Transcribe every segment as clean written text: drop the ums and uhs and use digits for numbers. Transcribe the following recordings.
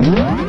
Well.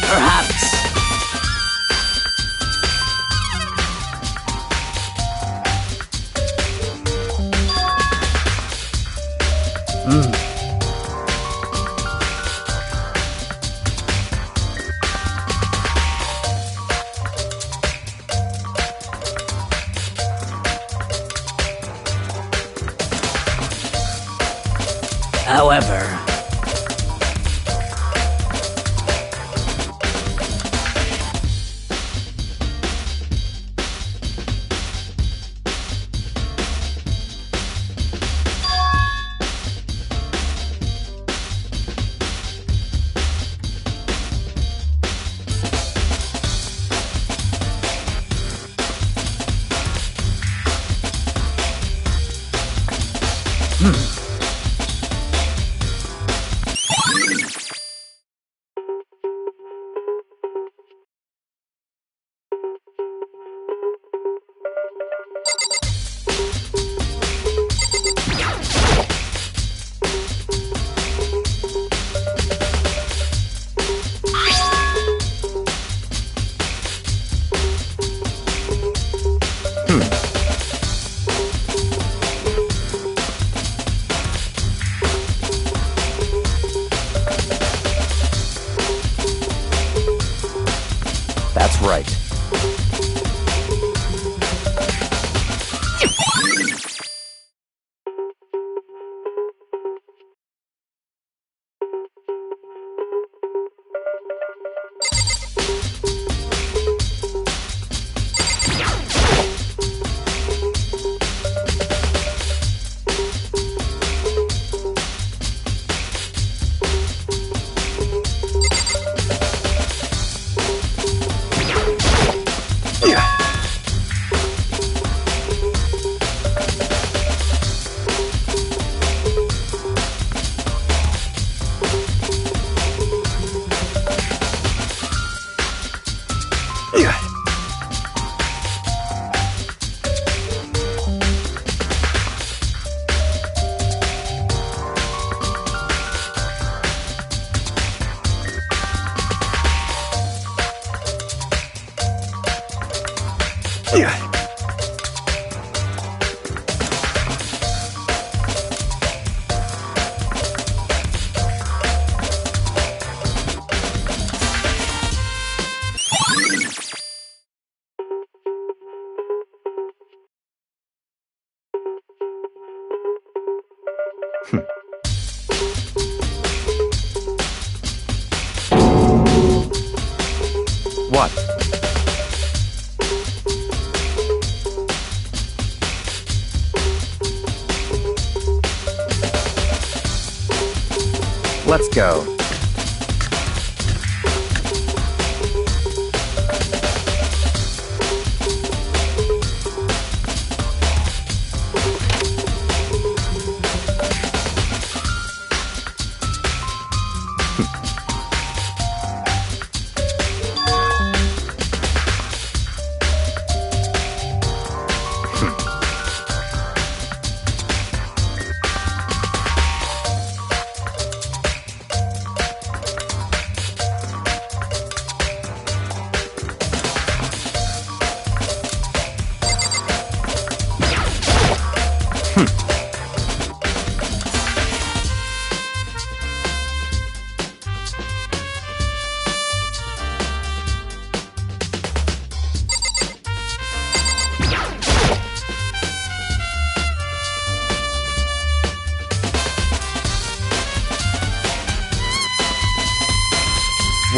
Perhaps. However, that's right. What? Let's go.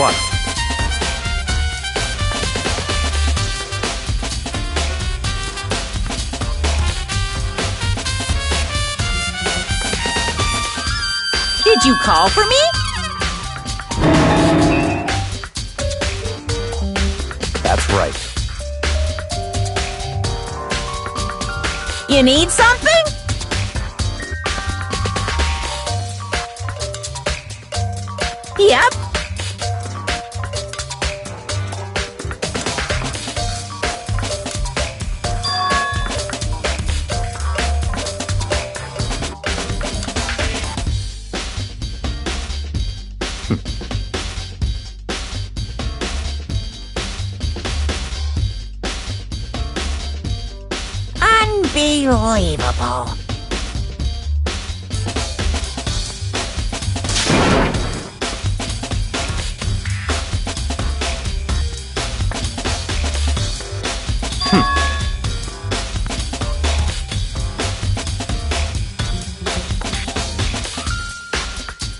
What? Did you call for me? That's right. You need something? Yep. Unbelievable.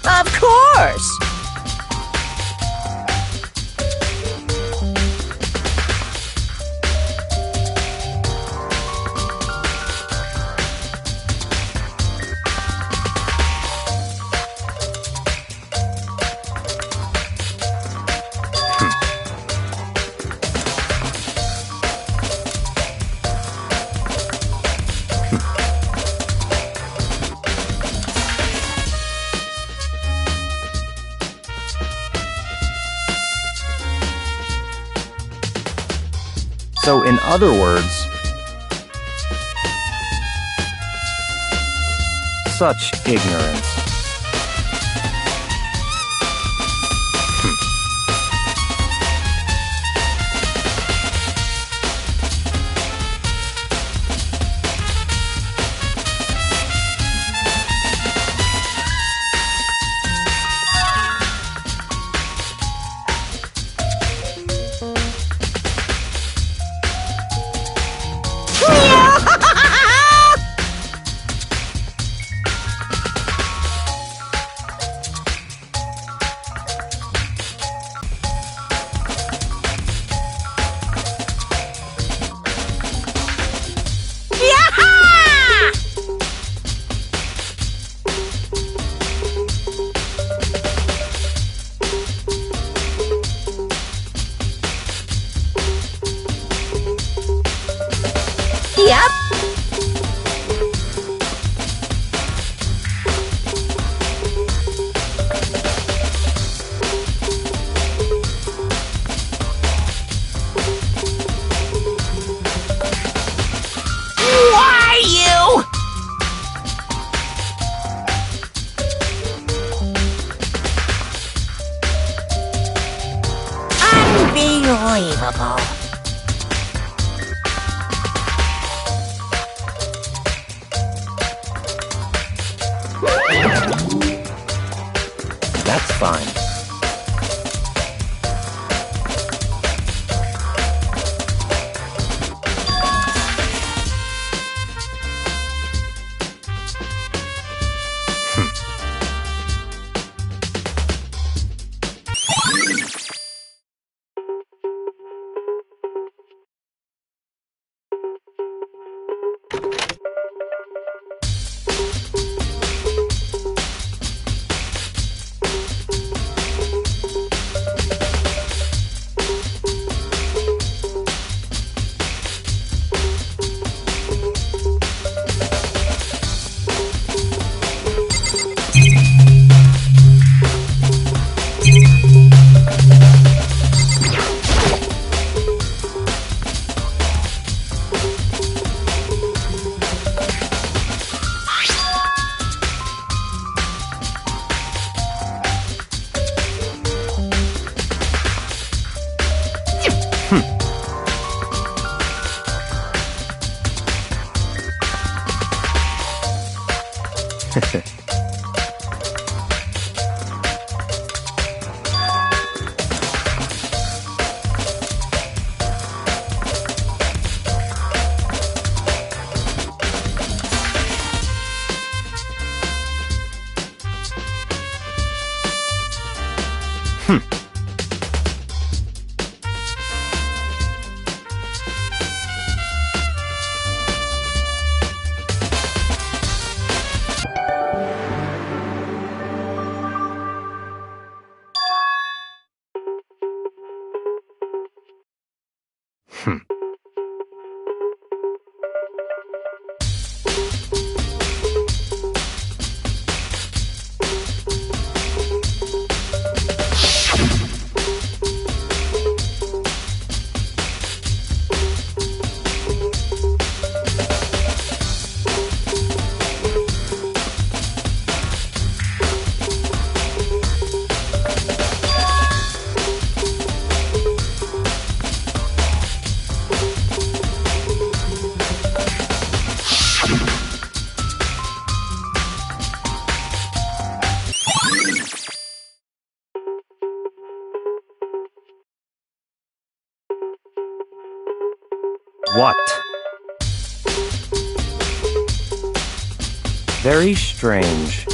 Of course. So, in other words, such ignorance. Yep. Why you? Unbelievable. That's fine. What? Very strange.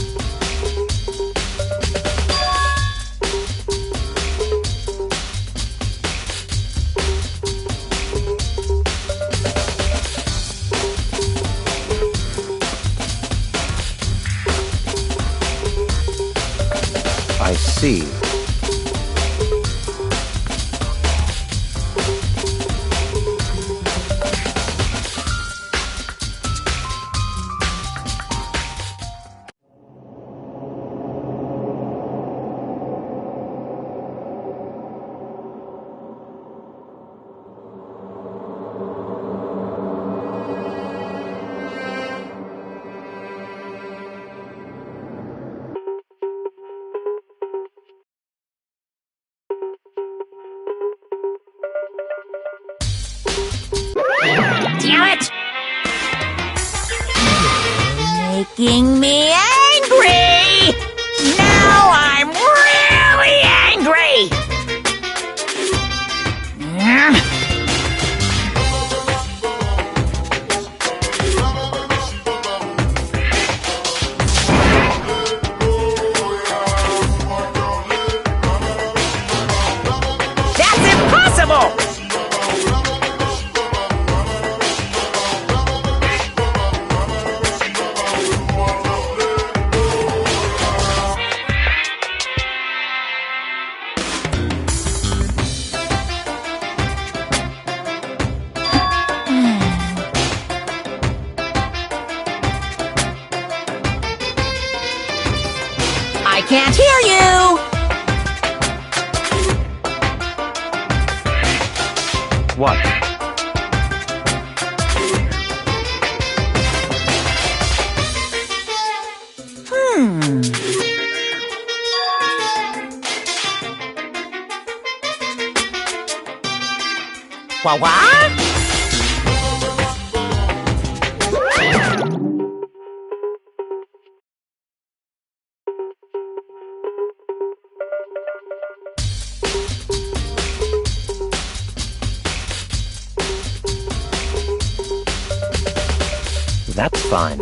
I see. Damn it! Making me angry! Now I'm really angry! That's impossible! I can't hear you! What? What? That's fine.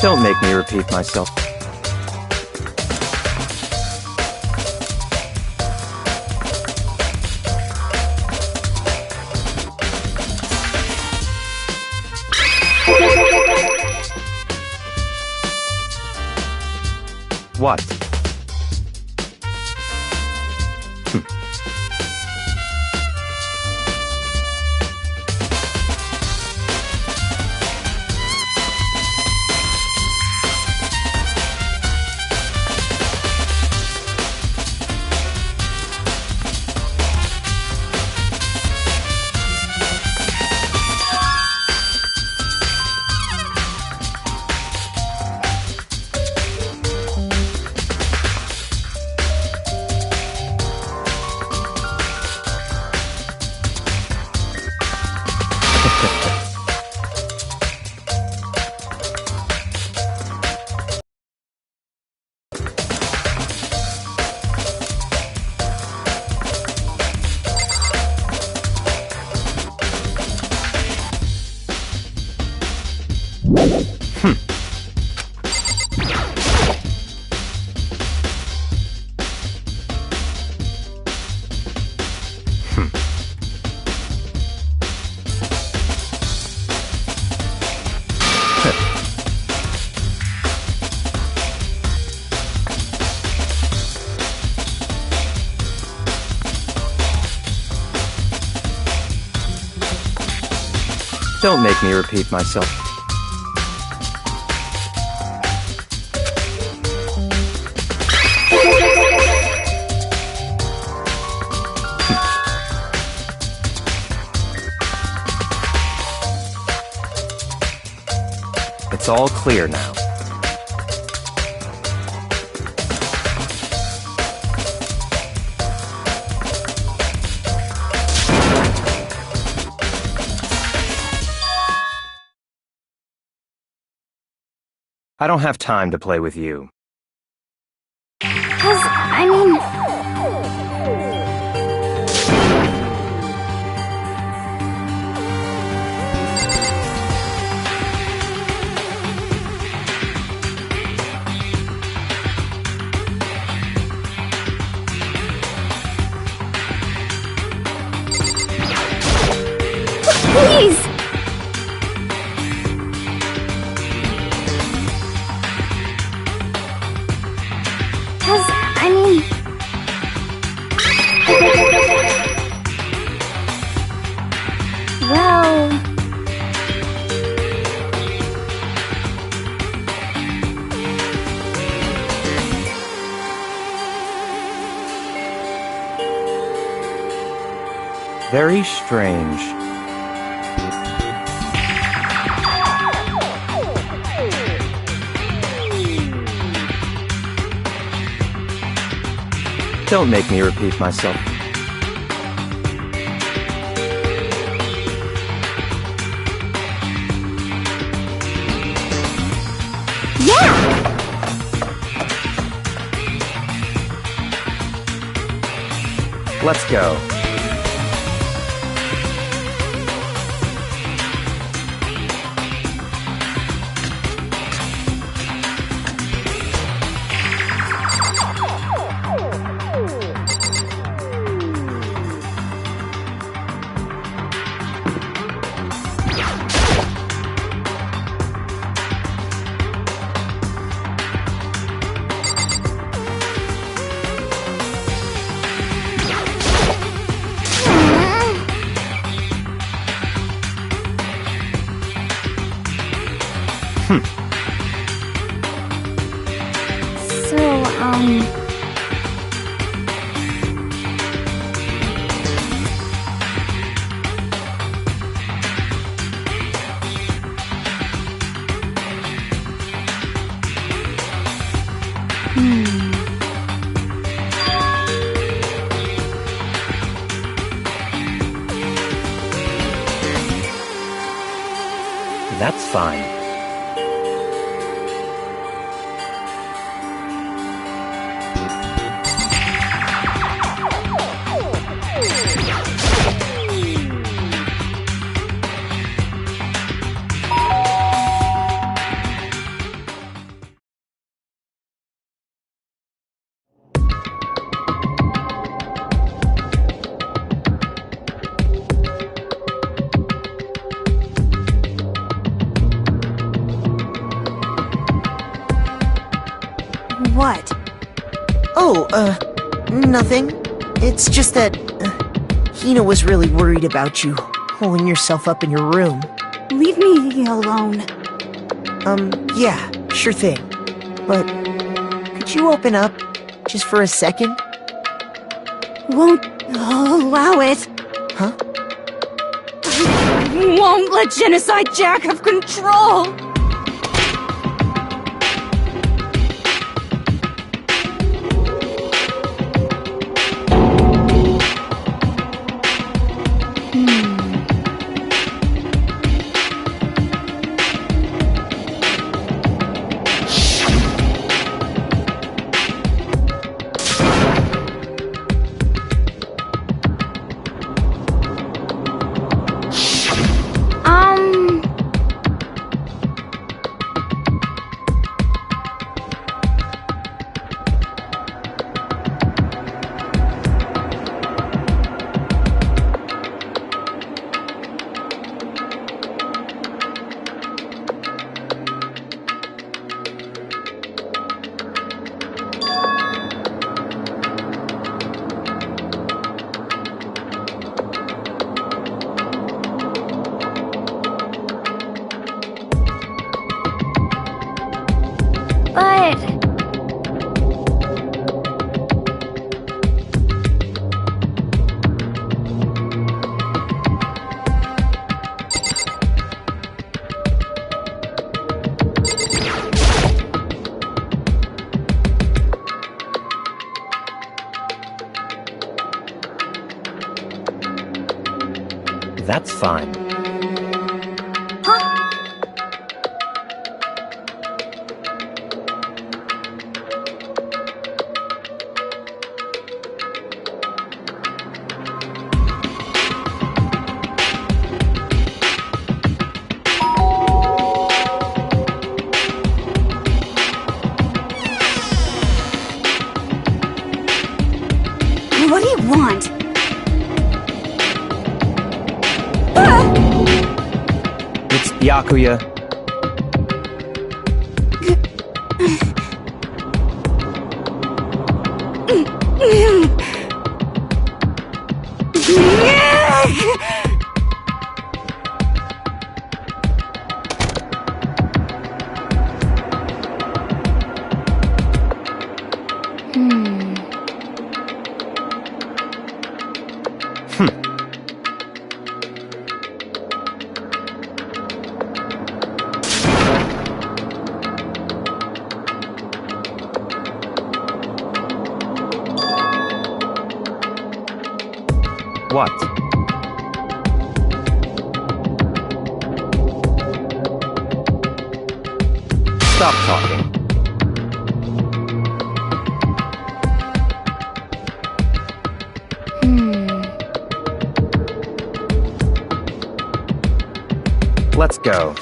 Don't make me repeat myself. What? Don't make me repeat myself. It's all clear now. I don't have time to play with you. Please! Well... Very strange. Don't make me repeat myself. Yeah! Let's go. That's fine. What? Oh, nothing. It's just that, Hina was really worried about you, holding yourself up in your room. Leave me alone. Yeah, sure thing. But, could you open up, just for a second? Won't allow it. Huh? Won't let Genocide Jack have control. That's fine. What do you want? It's Byakuya. What? Stop talking. Let's go.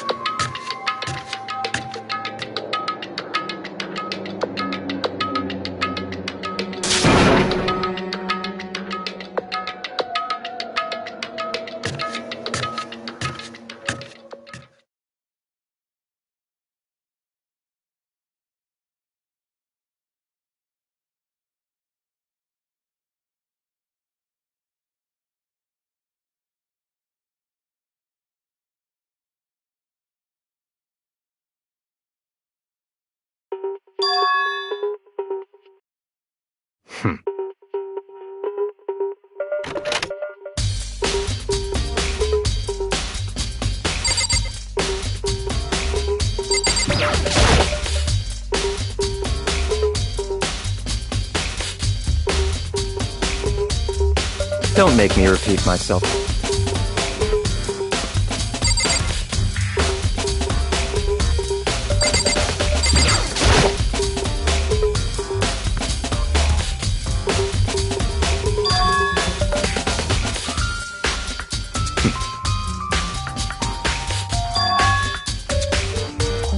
Don't make me repeat myself.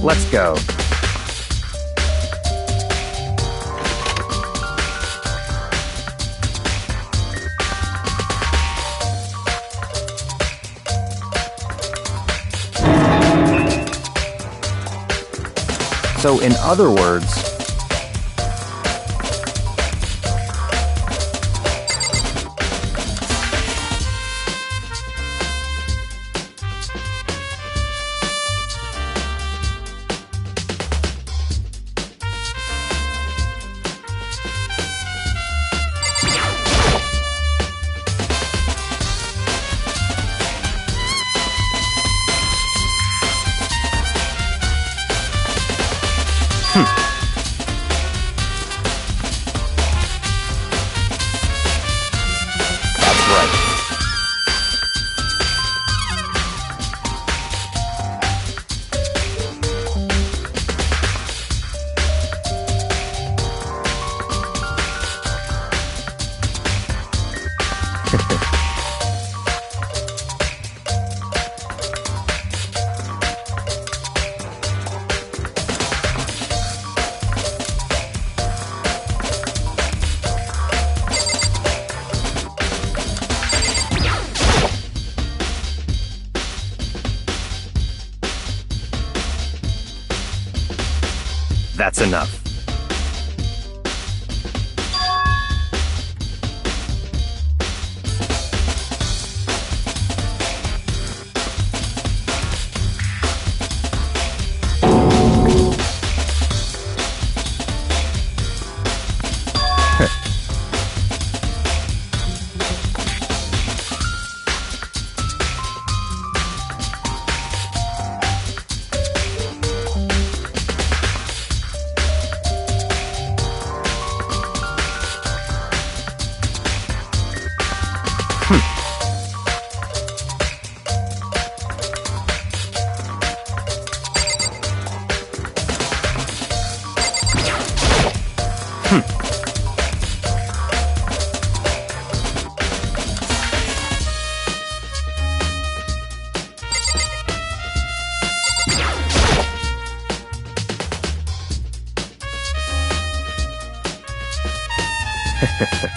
Let's go. So, in other words, that's right. That's enough. That's right.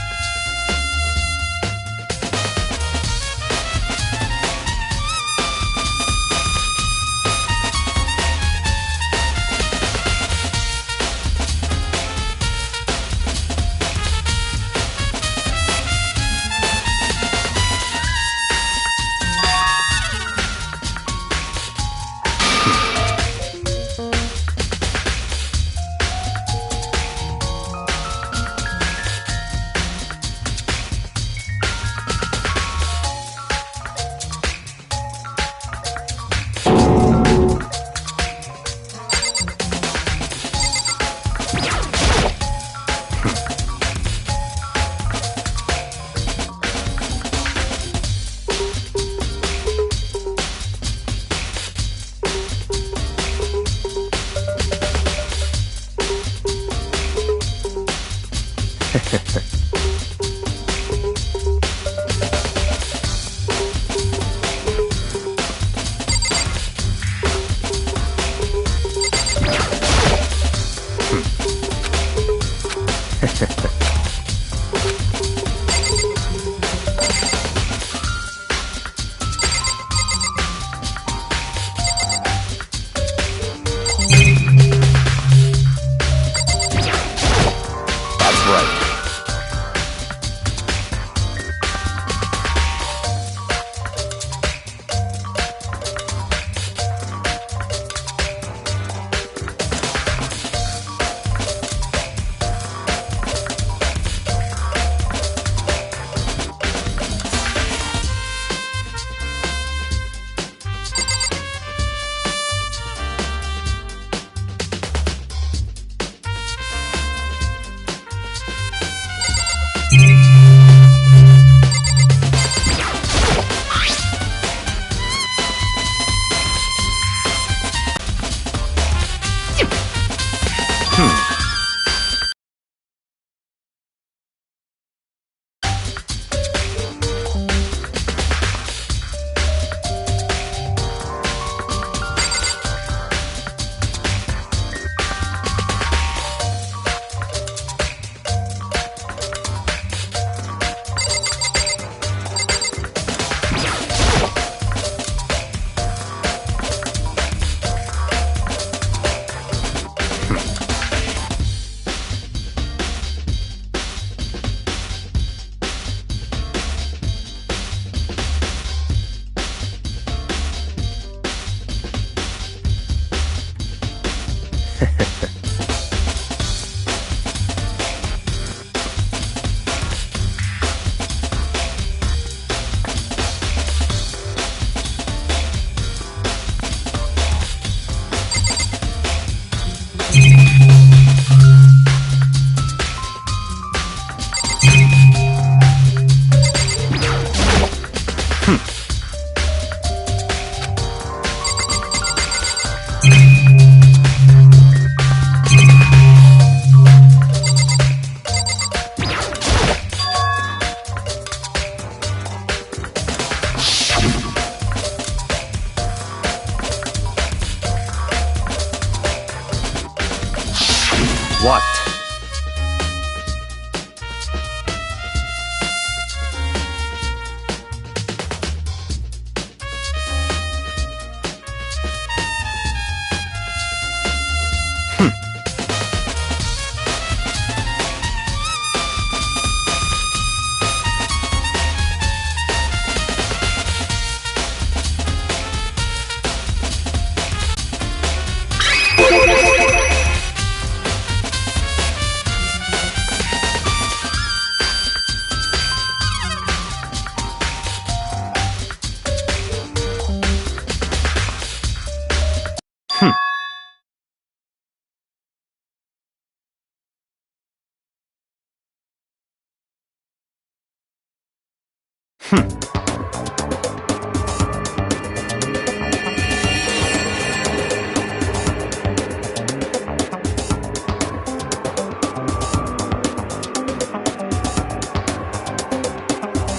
What?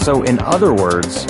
So, in other words,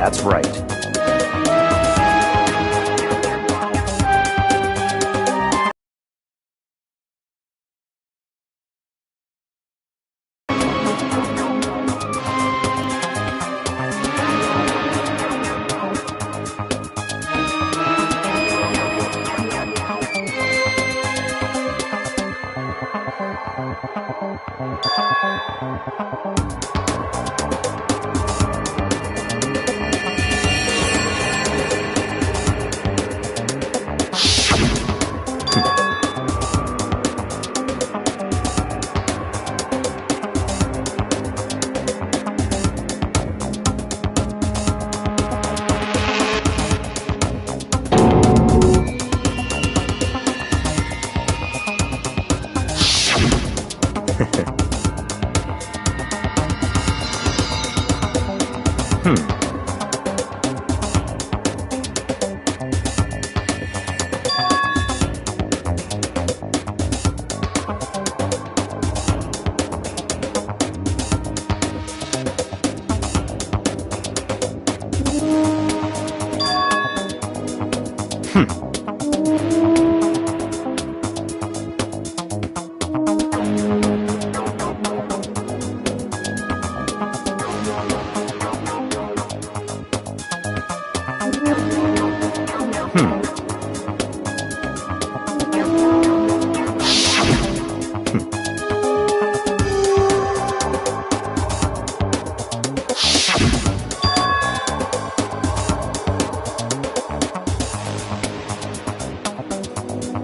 That's right.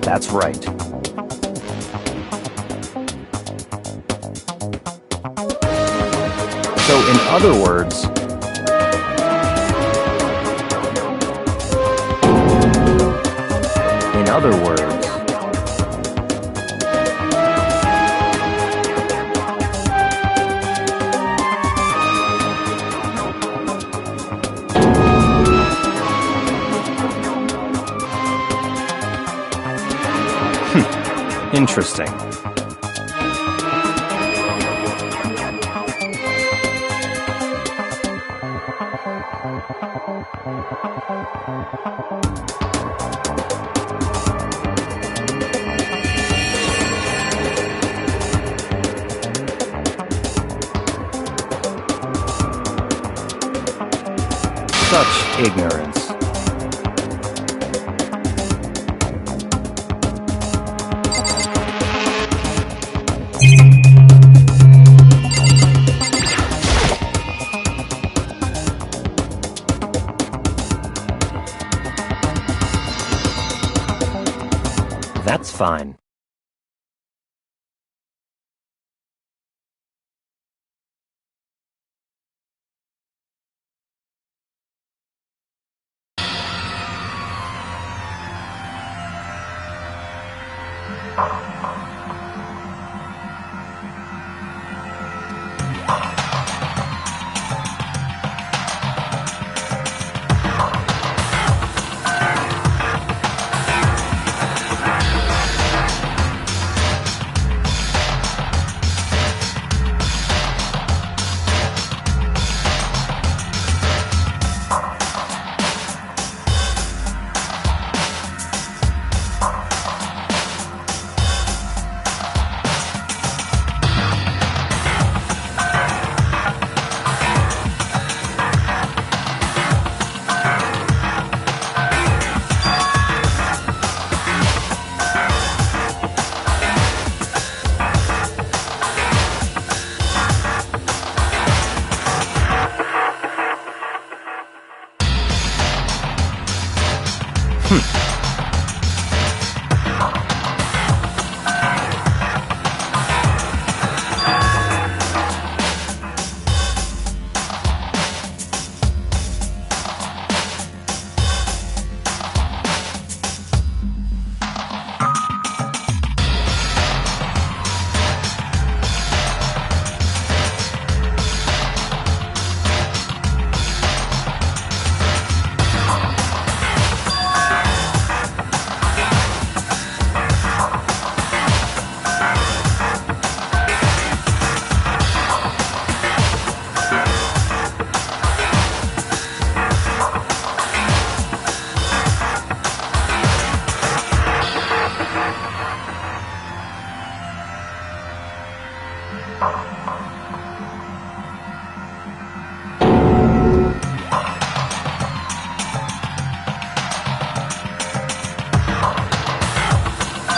That's right. So, in other words, interesting. Such ignorance. That's fine.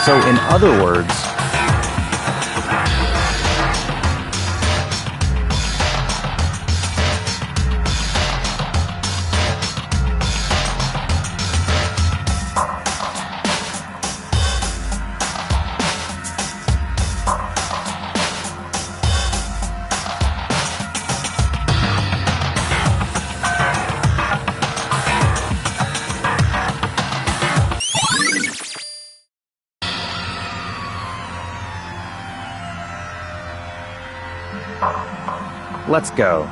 So, in other words, let's go.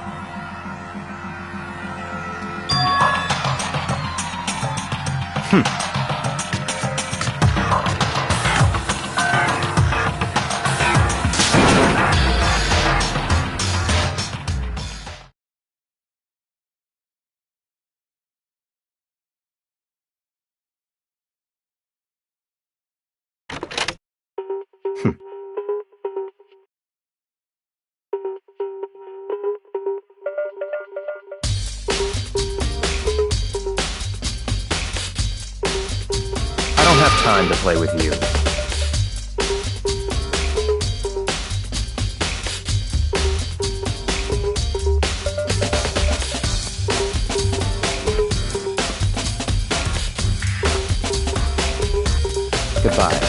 I don't have time to play with you. Goodbye.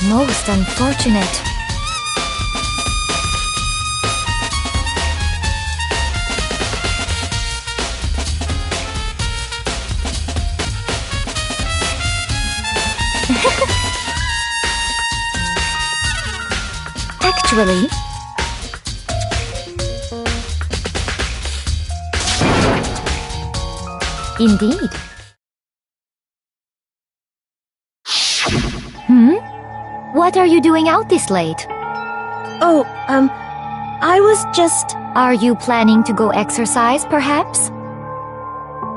Most unfortunate. Actually, indeed. What are you doing out this late? Oh, I was just... Are you planning to go exercise, perhaps?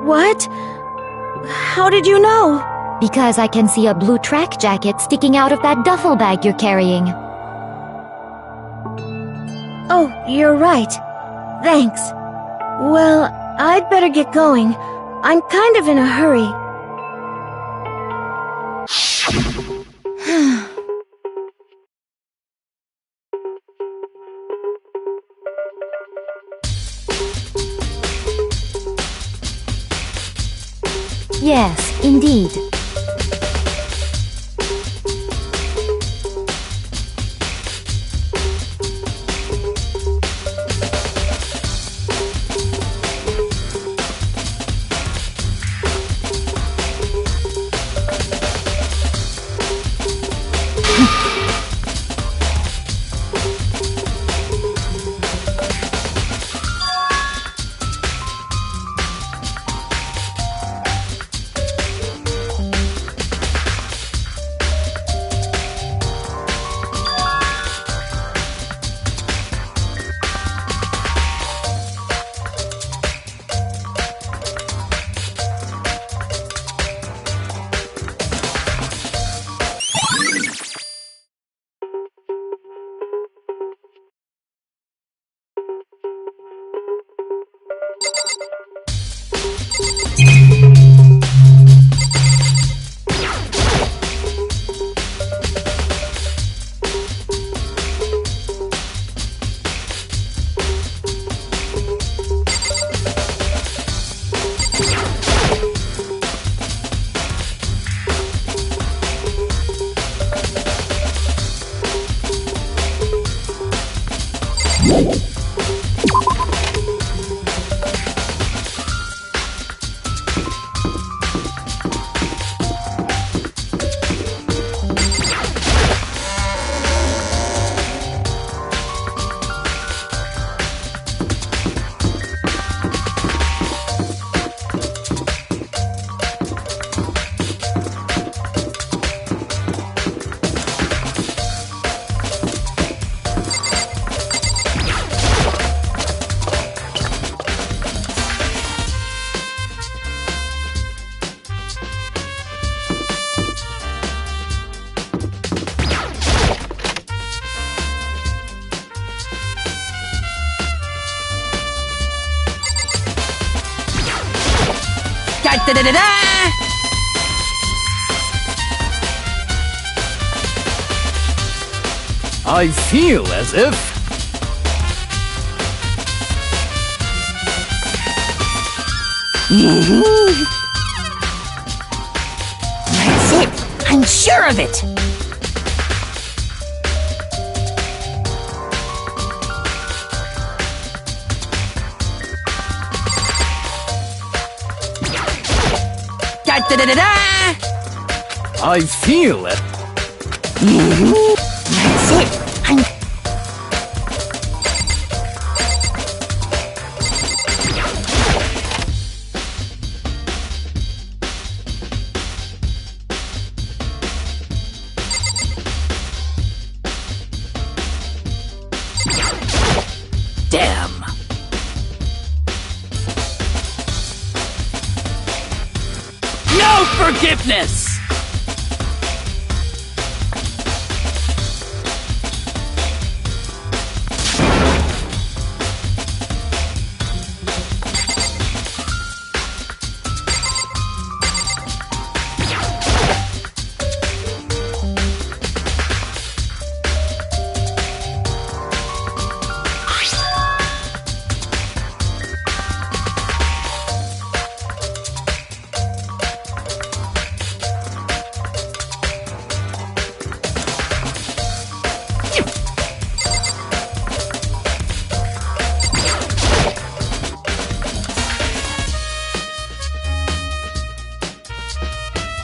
What? How did you know? Because I can see a blue track jacket sticking out of that duffel bag you're carrying. Oh, you're right. Thanks. Well, I'd better get going. I'm kind of in a hurry. Yes, indeed. Da-da-da-da! I feel as if... That's it! I'm sure of it! Da-da-da-da-da! I feel it. That's it! I'm... Damn! No forgiveness!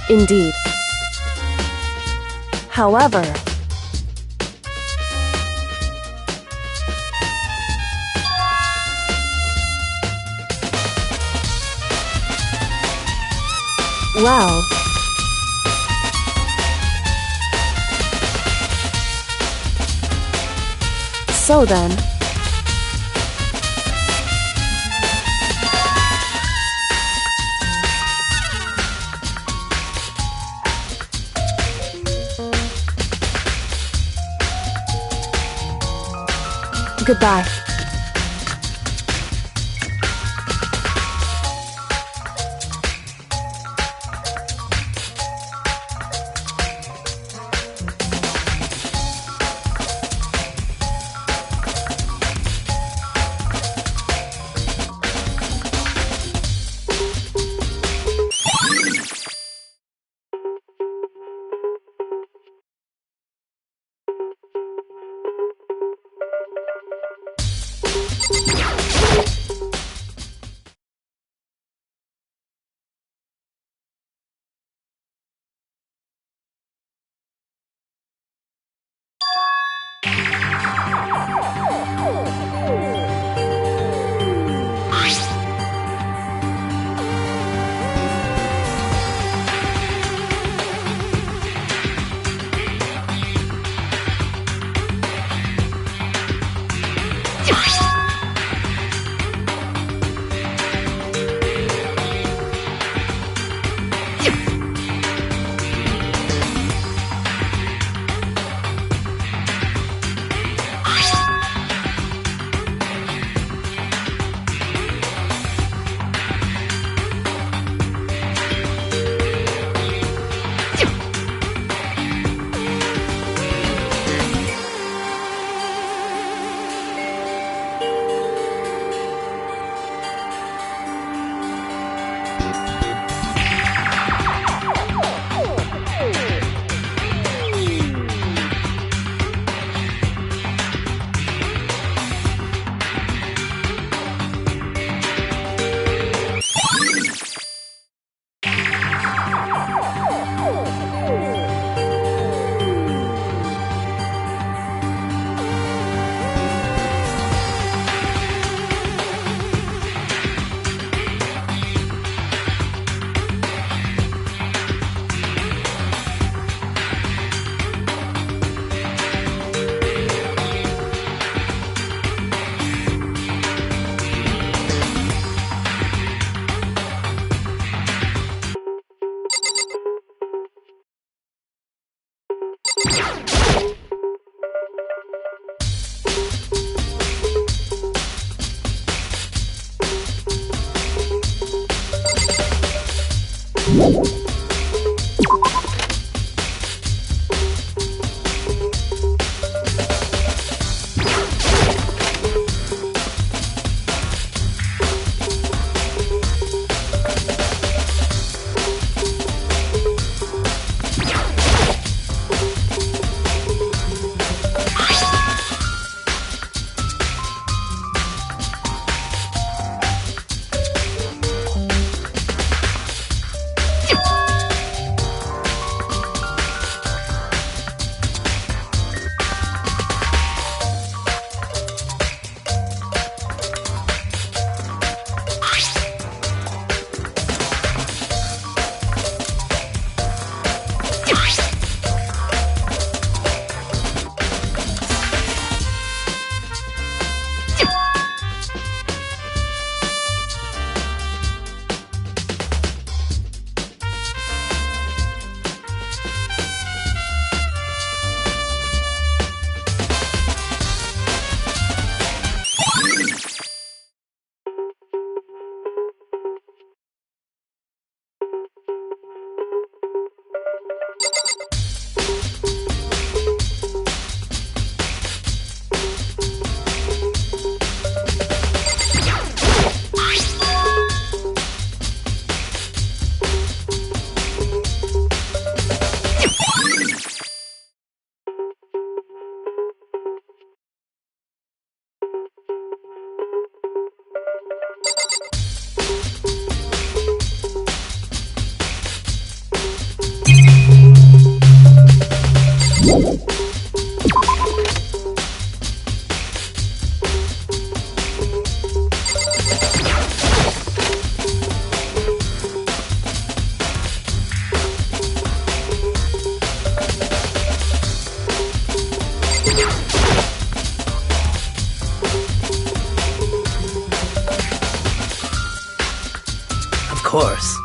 Indeed. However... Well... So then... goodbye. course.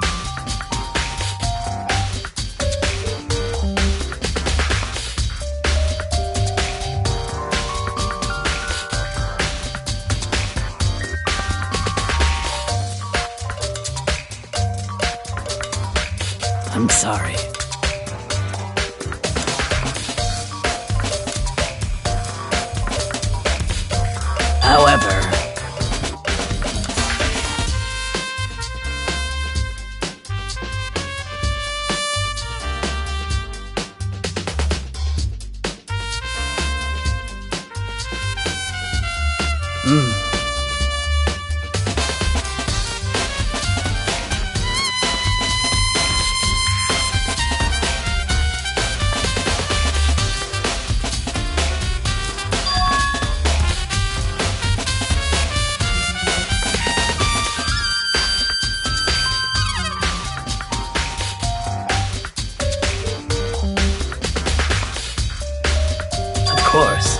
I'm sorry. However... Of course.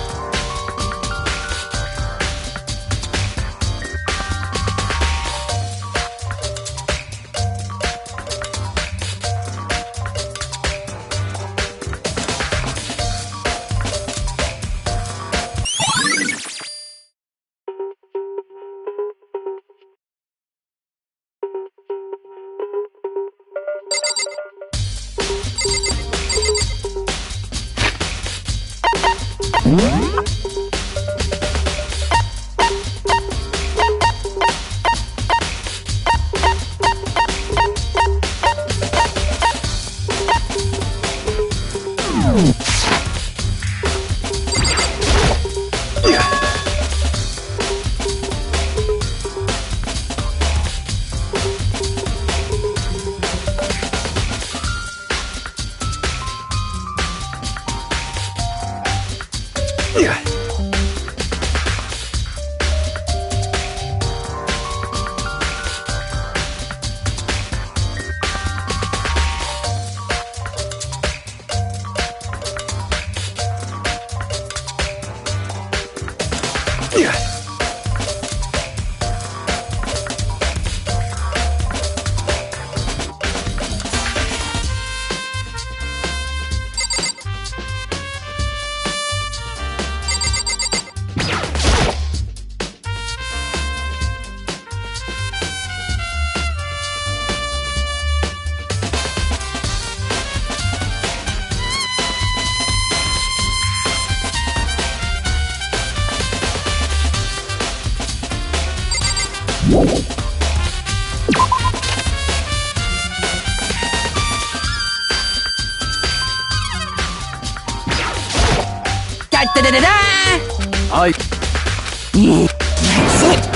I... That's it.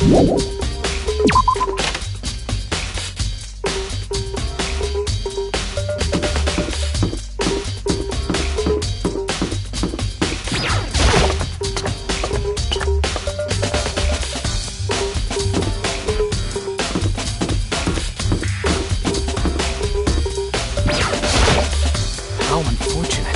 How unfortunate.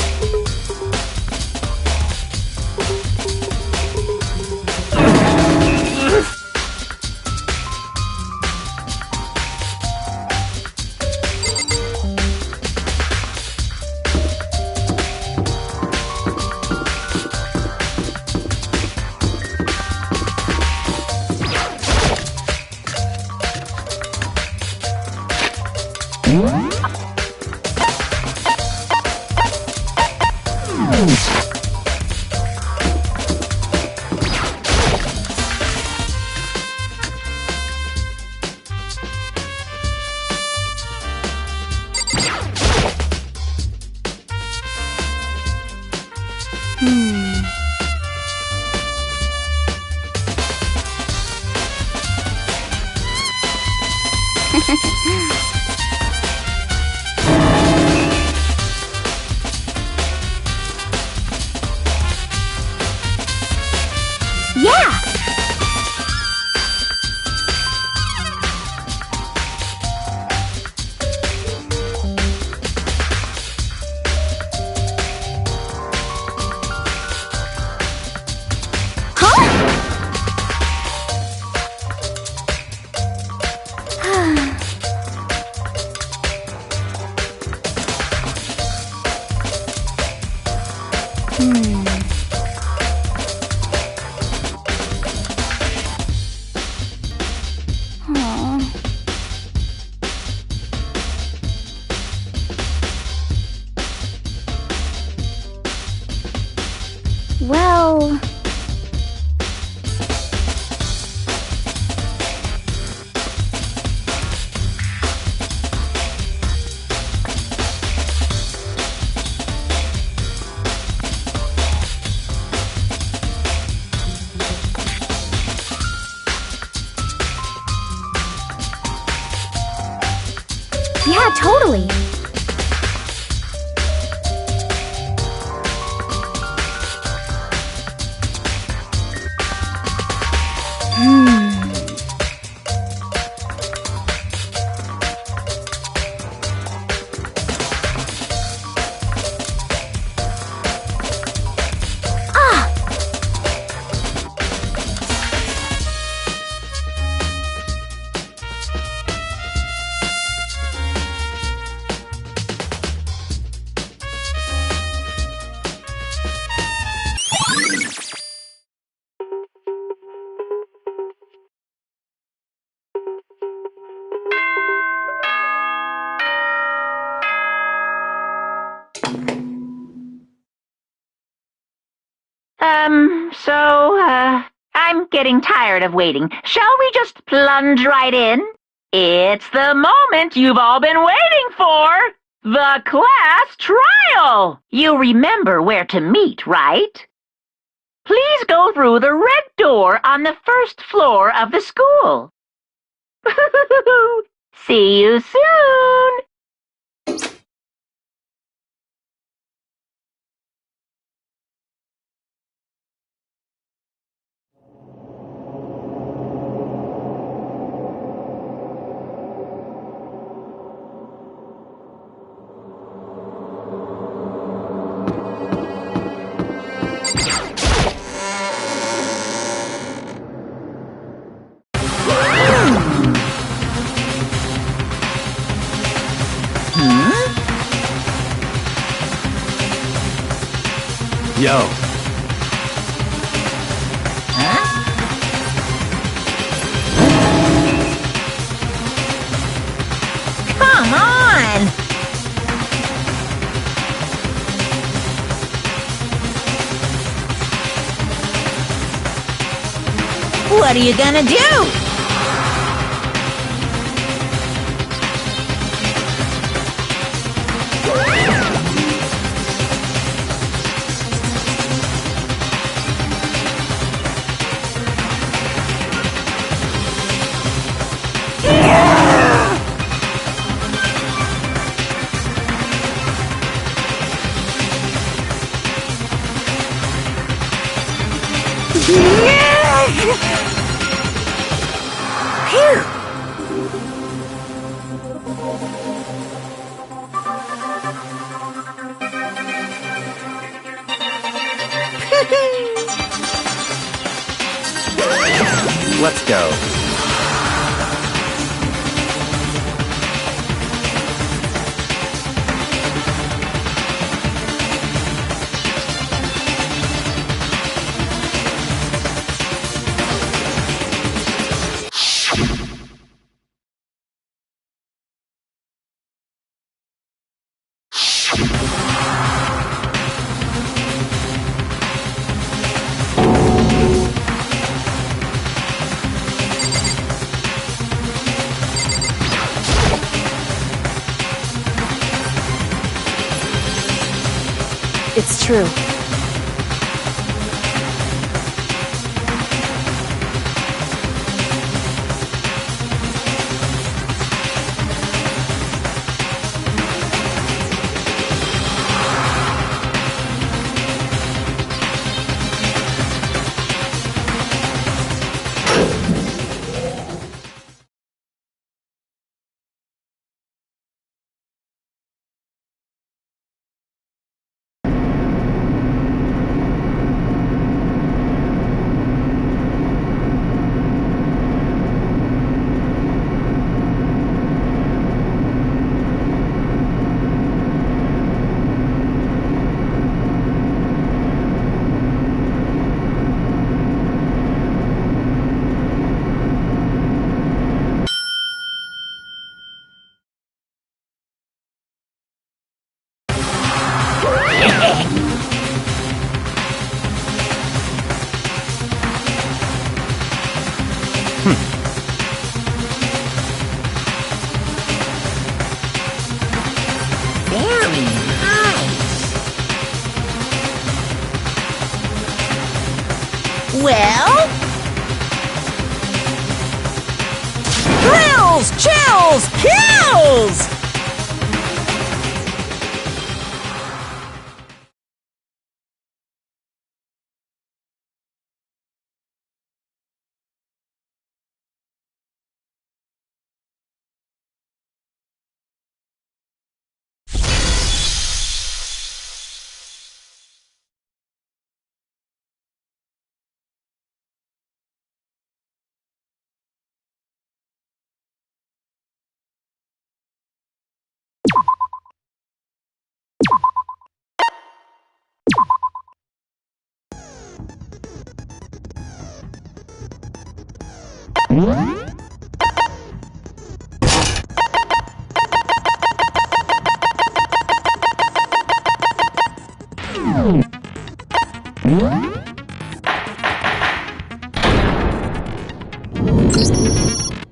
Yeah! Well... Yeah, totally. I'm getting tired of waiting. Shall we just plunge right in? It's the moment you've all been waiting for! The class trial! You remember where to meet, right? Please go through the red door on the first floor of the school. See you soon! Yo. Come on! What are you gonna do? Here! Let's go. It's true. Very nice. Well? Thrills, chills, kills!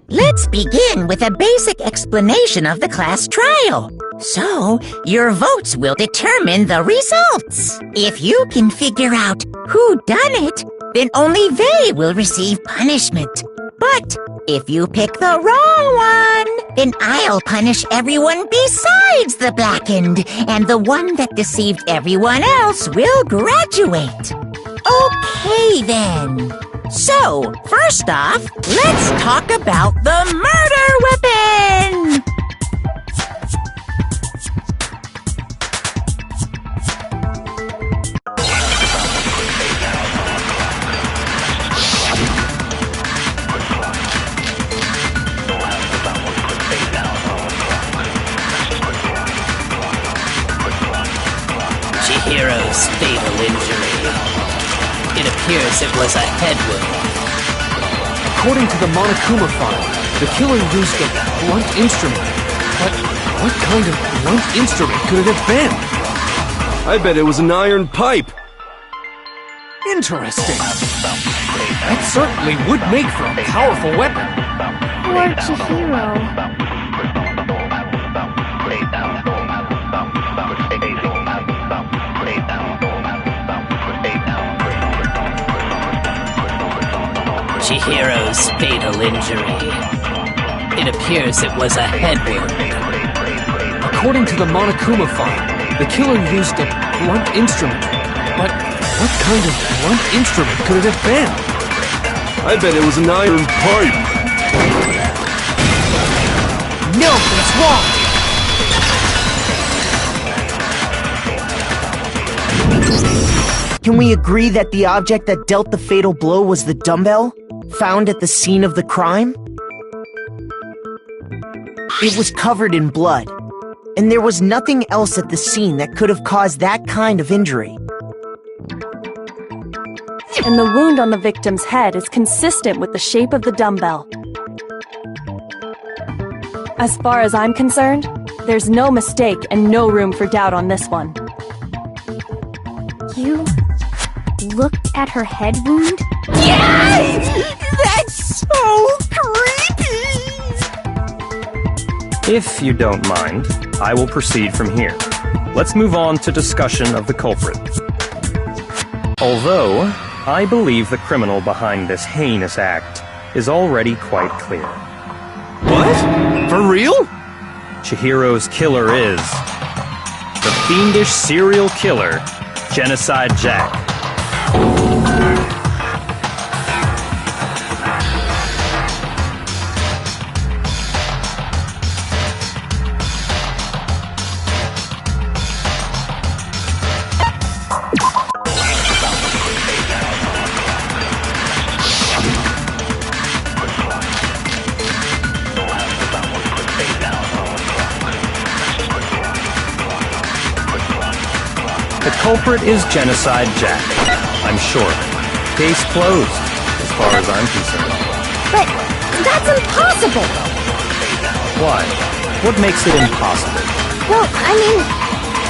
Let's begin with a basic explanation of the class trial. So, your votes will determine the results. If you can figure out who done it, then only they will receive punishment. But if you pick the wrong one, then I'll punish everyone besides the blackened, and the one that deceived everyone else will graduate. Okay, then. So, first off, let's talk about the murder weapon! Chihiro's fatal injury. It appears it was a head wound. According to the Monokuma file, the killer used a blunt instrument. But what kind of blunt instrument could it have been? I bet it was an iron pipe. Interesting. That certainly would make for a powerful weapon. Poor Chihiro. Chihiro's fatal injury. It appears it was a head wound. According to the Monokuma file, the killer used a blunt instrument. But what kind of blunt instrument could it have been? I bet it was an iron pipe. No, that's wrong! Can we agree that the object that dealt the fatal blow was the dumbbell, found at the scene of the crime? It was covered in blood, and there was nothing else at the scene that could have caused that kind of injury. And the wound on the victim's head is consistent with the shape of the dumbbell. As far as I'm concerned, there's no mistake and no room for doubt on this one. You looked at her head wound? Yes! That's so creepy! If you don't mind, I will proceed from here. Let's move on to discussion of the culprit. Although, I believe the criminal behind this heinous act is already quite clear. What? For real? Chihiro's killer is the fiendish serial killer, Genocide Jack. The culprit is Genocide Jack. I'm sure. Case closed, as far as I'm concerned. But that's impossible! Why? What makes it impossible? Well, I mean,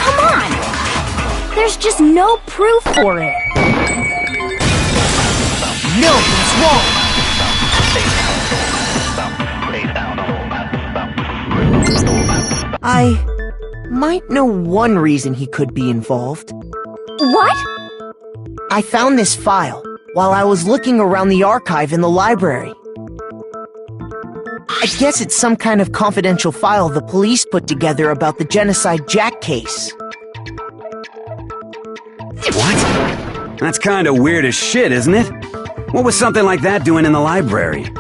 come on! There's just no proof for it. No, that's wrong! I might know one reason he could be involved. What? I found this file while I was looking around the archive in the library. I guess it's some kind of confidential file the police put together about the Genocide Jack case. What? That's kinda weird as shit, isn't it? What was something like that doing in the library?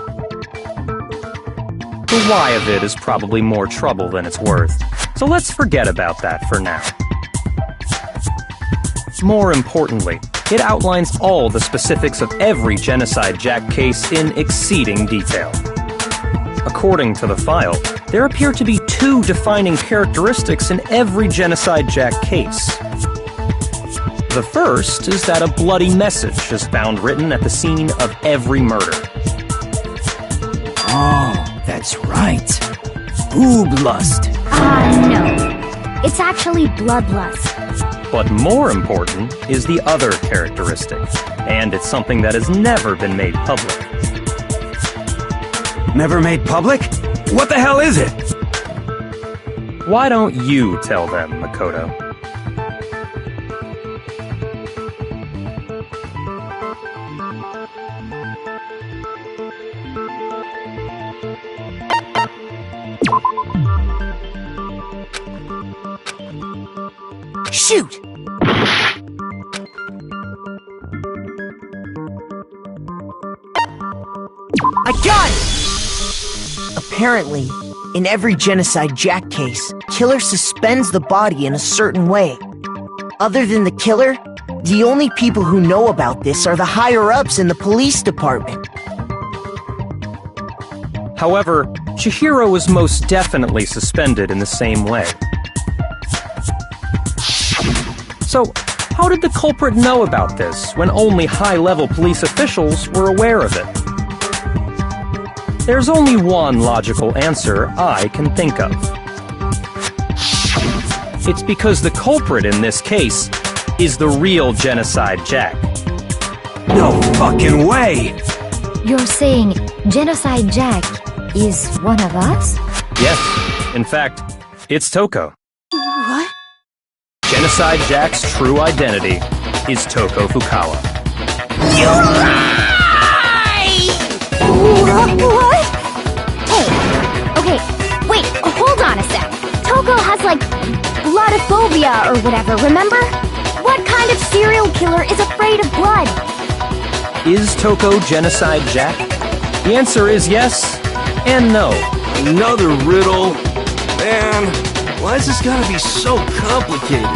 The why of it is probably more trouble than it's worth, so let's forget about that for now. More importantly, it outlines all the specifics of every Genocide Jack case in exceeding detail. According to the file, there appear to be two defining characteristics in every Genocide Jack case. The first is that a bloody message is found written at the scene of every murder. Oh, that's right. Booblust. No. It's actually bloodlust. But more important is the other characteristic, and it's something that has never been made public. Never made public? What the hell is it? Why don't you tell them, Makoto? Shoot! I got it! Apparently, in every Genocide Jack case, killer suspends the body in a certain way. Other than the killer, the only people who know about this are the higher-ups in the police department. However, Chihiro was most definitely suspended in the same way. So, how did the culprit know about this when only high-level police officials were aware of it? There's only one logical answer I can think of. It's because the culprit in this case is the real Genocide Jack. No fucking way! You're saying Genocide Jack is one of us? Yes, in fact, it's Toko. What? Genocide Jack's true identity is Toko Fukawa. You lie! What? Hey, okay, wait, hold on a sec. Toko has, like, bloodophobia or whatever, remember? What kind of serial killer is afraid of blood? Is Toko Genocide Jack? The answer is yes and no. Another riddle? Man, why's this gotta be so complicated?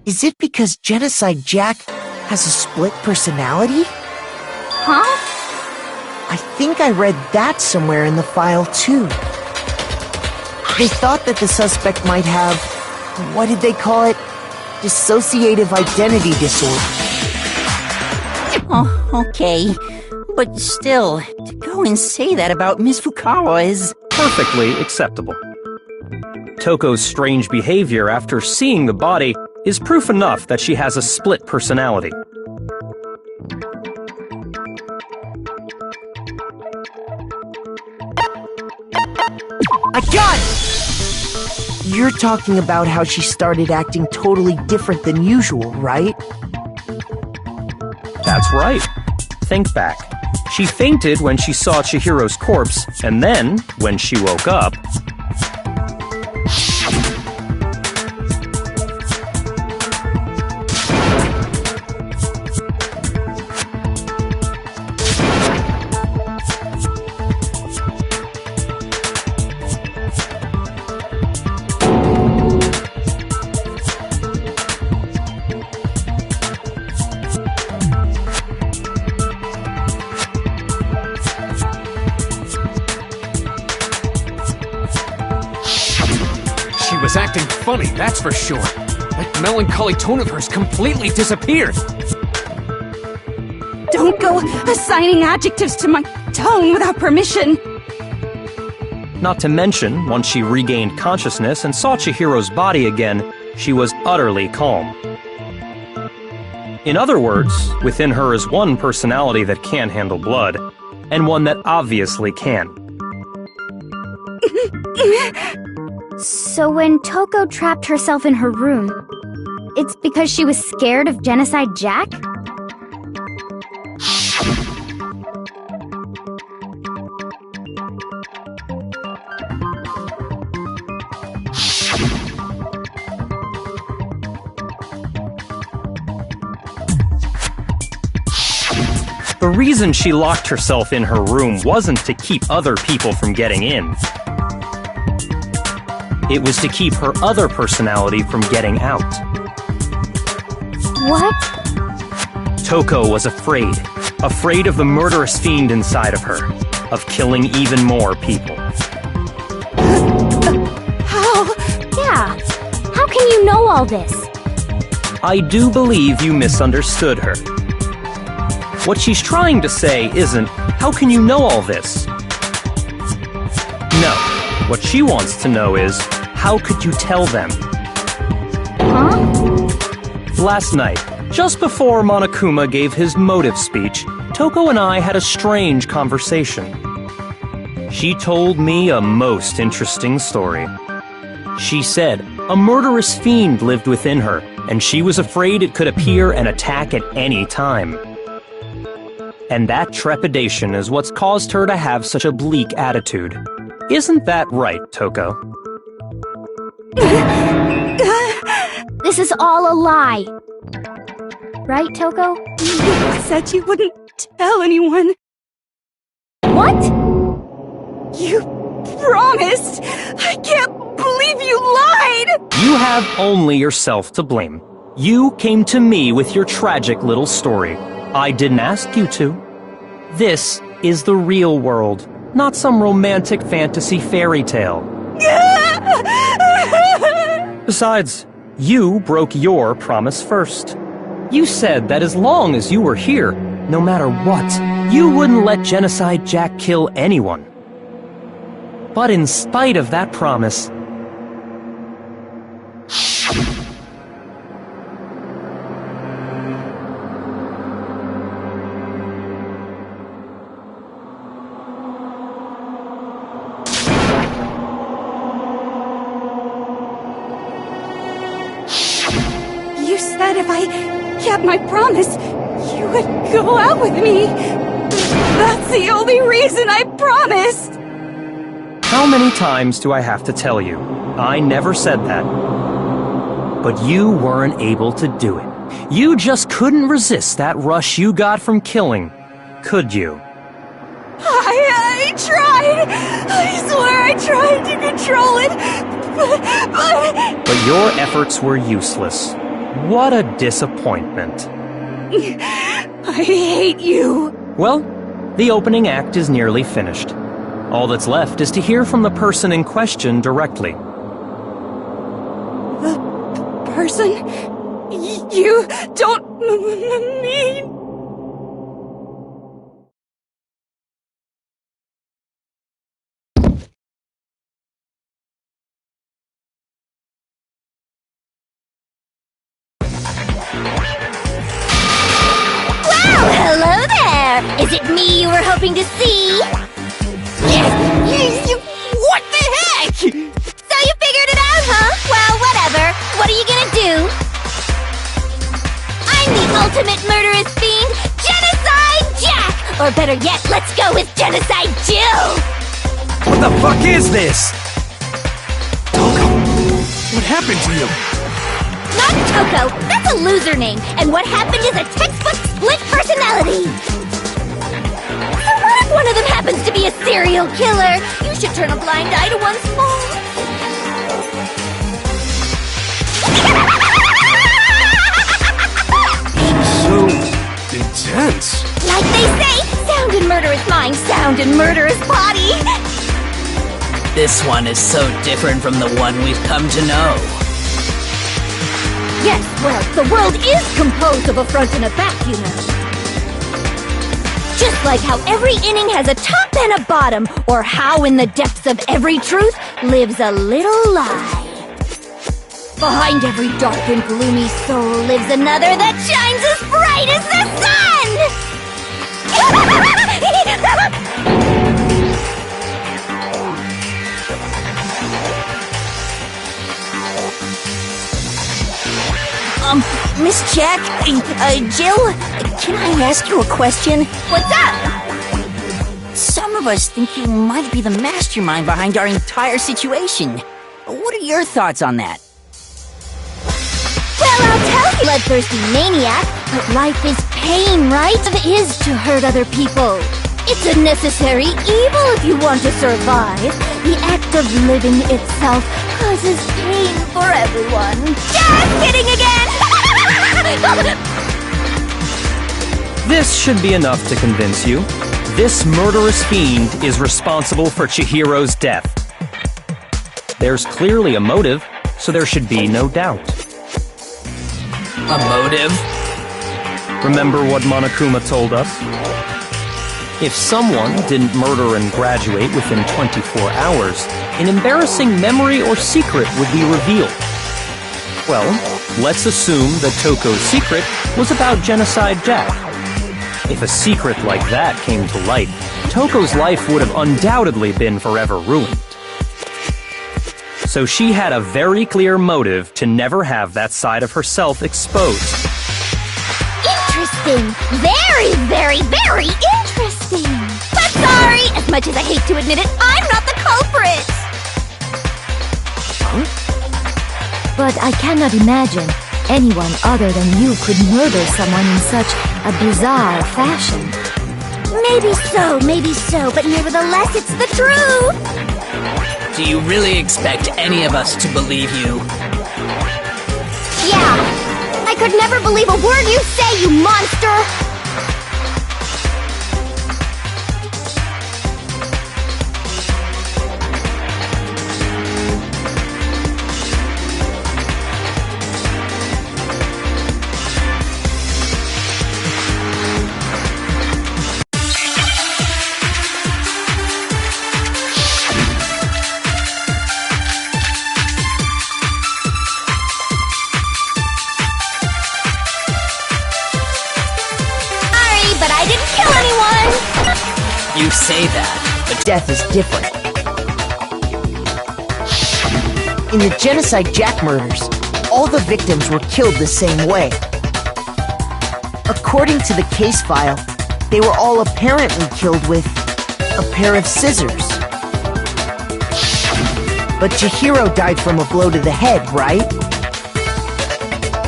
Is it because Genocide Jack has a split personality? Huh? I think I read that somewhere in the file, too. They thought that the suspect might have, what did they call it? Dissociative identity disorder. Oh, okay. But still, to go and say that about Miss Fukawa is... perfectly acceptable. Toko's strange behavior after seeing the body is proof enough that she has a split personality. I got it! You're talking about how she started acting totally different than usual, right? That's right. Think back. She fainted when she saw Chihiro's corpse, and then, when she woke up... was acting funny, that's for sure. That melancholy tone of hers completely disappeared. Don't go assigning adjectives to my tone without permission. Not to mention, once she regained consciousness and saw Chihiro's body again, she was utterly calm. In other words, within her is one personality that can handle blood, and one that obviously can. So when Toko trapped herself in her room, it's because she was scared of Genocide Jack? The reason she locked herself in her room wasn't to keep other people from getting in. It was to keep her other personality from getting out. What? Toko was afraid. Afraid of the murderous fiend inside of her. Of killing even more people. How? Yeah. How can you know all this? I do believe you misunderstood her. What she's trying to say isn't, how can you know all this? No. What she wants to know is, how could you tell them? Huh? Last night, just before Monokuma gave his motive speech, Toko and I had a strange conversation. She told me a most interesting story. She said a murderous fiend lived within her, and she was afraid it could appear and attack at any time. And that trepidation is what's caused her to have such a bleak attitude. Isn't that right, Toko? This is all a lie. Right, Toko? You said you wouldn't tell anyone. What? You promised! I can't believe you lied! You have only yourself to blame. You came to me with your tragic little story. I didn't ask you to. This is the real world, not some romantic fantasy fairy tale. Besides, you broke your promise first. You said that as long as you were here, no matter what, you wouldn't let Genocide Jack kill anyone. But in spite of that promise, You said if I kept my promise, you would go out with me. That's the only reason I promised. how many times do I have to tell you? I never said that. But you weren't able to do it. You just couldn't resist that rush you got from killing, could you? I tried. I swear I tried to control it, But your efforts were useless. What a disappointment. I hate you. Well, the opening act is nearly finished. All that's left is to hear from the person in question directly. The person you don't mean. Hello there! Is it me you were hoping to see? What the heck? So you figured it out, huh? Well, whatever. What are you gonna do? I'm the ultimate murderous fiend, Genocide Jack! Or better yet, let's go with Genocide Jill! What the fuck is this? What happened to you? Not Toko! That's a loser name! And what happened is a textbook split personality! So what if one of them happens to be a serial killer? You should turn a blind eye to one small... So intense. Like they say, sound in murderous mind, sound in murderous body! This one is so different from the one we've come to know. Yes, well, the world is composed of a front and a back, you know. Just like how every inning has a top and a bottom, or how in the depths of every truth lives a little lie. Behind every dark and gloomy soul lives another that shines as bright as the sun! Miss Jack, Jill, can I ask you a question? What's up? Some of us think you might be the mastermind behind our entire situation. What are your thoughts on that? Well, I'll tell you, bloodthirsty maniac, but life is pain, right? It is to hurt other people. It's a necessary evil if you want to survive. The act of living itself causes pain for everyone. Just kidding again! This should be enough to convince you. This murderous fiend is responsible for Chihiro's death. There's clearly a motive, so there should be no doubt. A motive? Remember what Monokuma told us? If someone didn't murder and graduate within 24 hours, an embarrassing memory or secret would be revealed. Well, let's assume that Toko's secret was about Genocide Jack. If a secret like that came to light, Toko's life would have undoubtedly been forever ruined. So she had a very clear motive to never have that side of herself exposed. Interesting. Very, very, very interesting. But sorry, as much as I hate to admit it, I'm not the culprit. But I cannot imagine anyone other than you could murder someone in such a bizarre fashion. Maybe so, but nevertheless, it's the truth. Do you really expect any of us to believe you? Yeah, I could never believe a word you say, you monster! You say that, but Death is different. In the Genocide Jack murders, all the victims were killed the same way. According to the case file, they were all apparently killed with a pair of scissors. But Chihiro died from a blow to the head, right?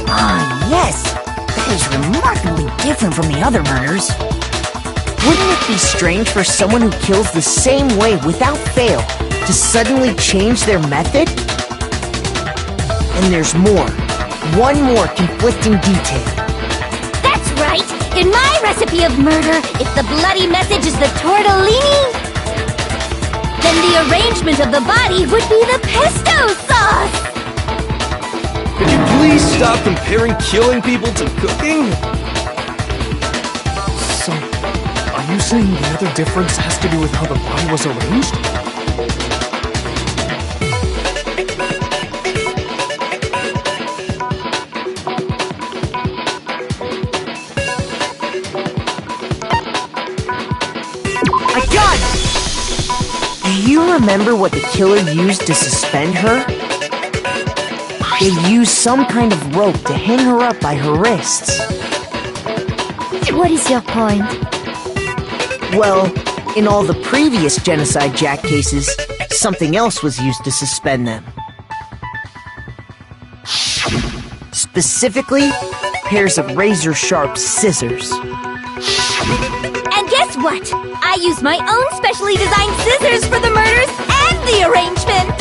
Ah, yes. That is remarkably different from the other murders. Wouldn't it be strange for someone who kills the same way without fail to suddenly change their method? And there's more. One more conflicting detail. That's right! In my recipe of murder, if the bloody message is the tortellini, then the arrangement of the body would be the pesto sauce! Could you please stop comparing killing people to cooking? So, are you saying the other difference has to do with how the body was arranged? I got it! Do you remember what the killer used to suspend her? They used some kind of rope to hang her up by her wrists. What is your point? Well, in all the previous Genocide Jack cases, something else was used to suspend them. Specifically, pairs of razor-sharp scissors. And guess what? I use my own specially designed scissors for the murders and the arrangement!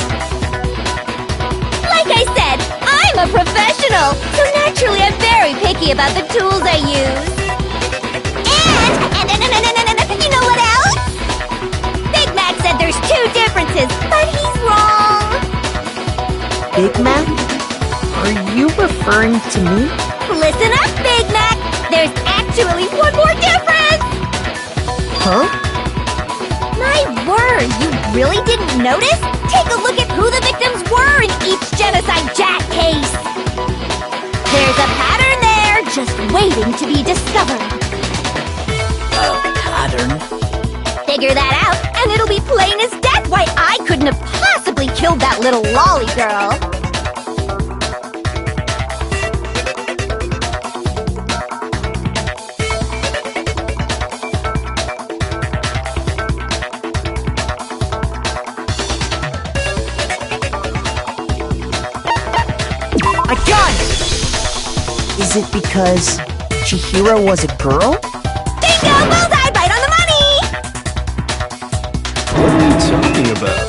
Like I said, I'm a professional, so naturally I'm very picky about the tools I use. And you know what else? Big Mac said there's two differences, but he's wrong! Big Mac? Are you referring to me? Listen up, Big Mac! There's actually one more difference! Huh? My word, you really didn't notice? Take a look at who the victims were in each Genocide Jack case! There's a pattern there, just waiting to be discovered. pattern. Figure that out, and it'll be plain as death why I couldn't have possibly killed that little lolly girl. I got it! Is it because Chihiro was a girl? Bingo! Bullseye! Right on the money! What are you talking about?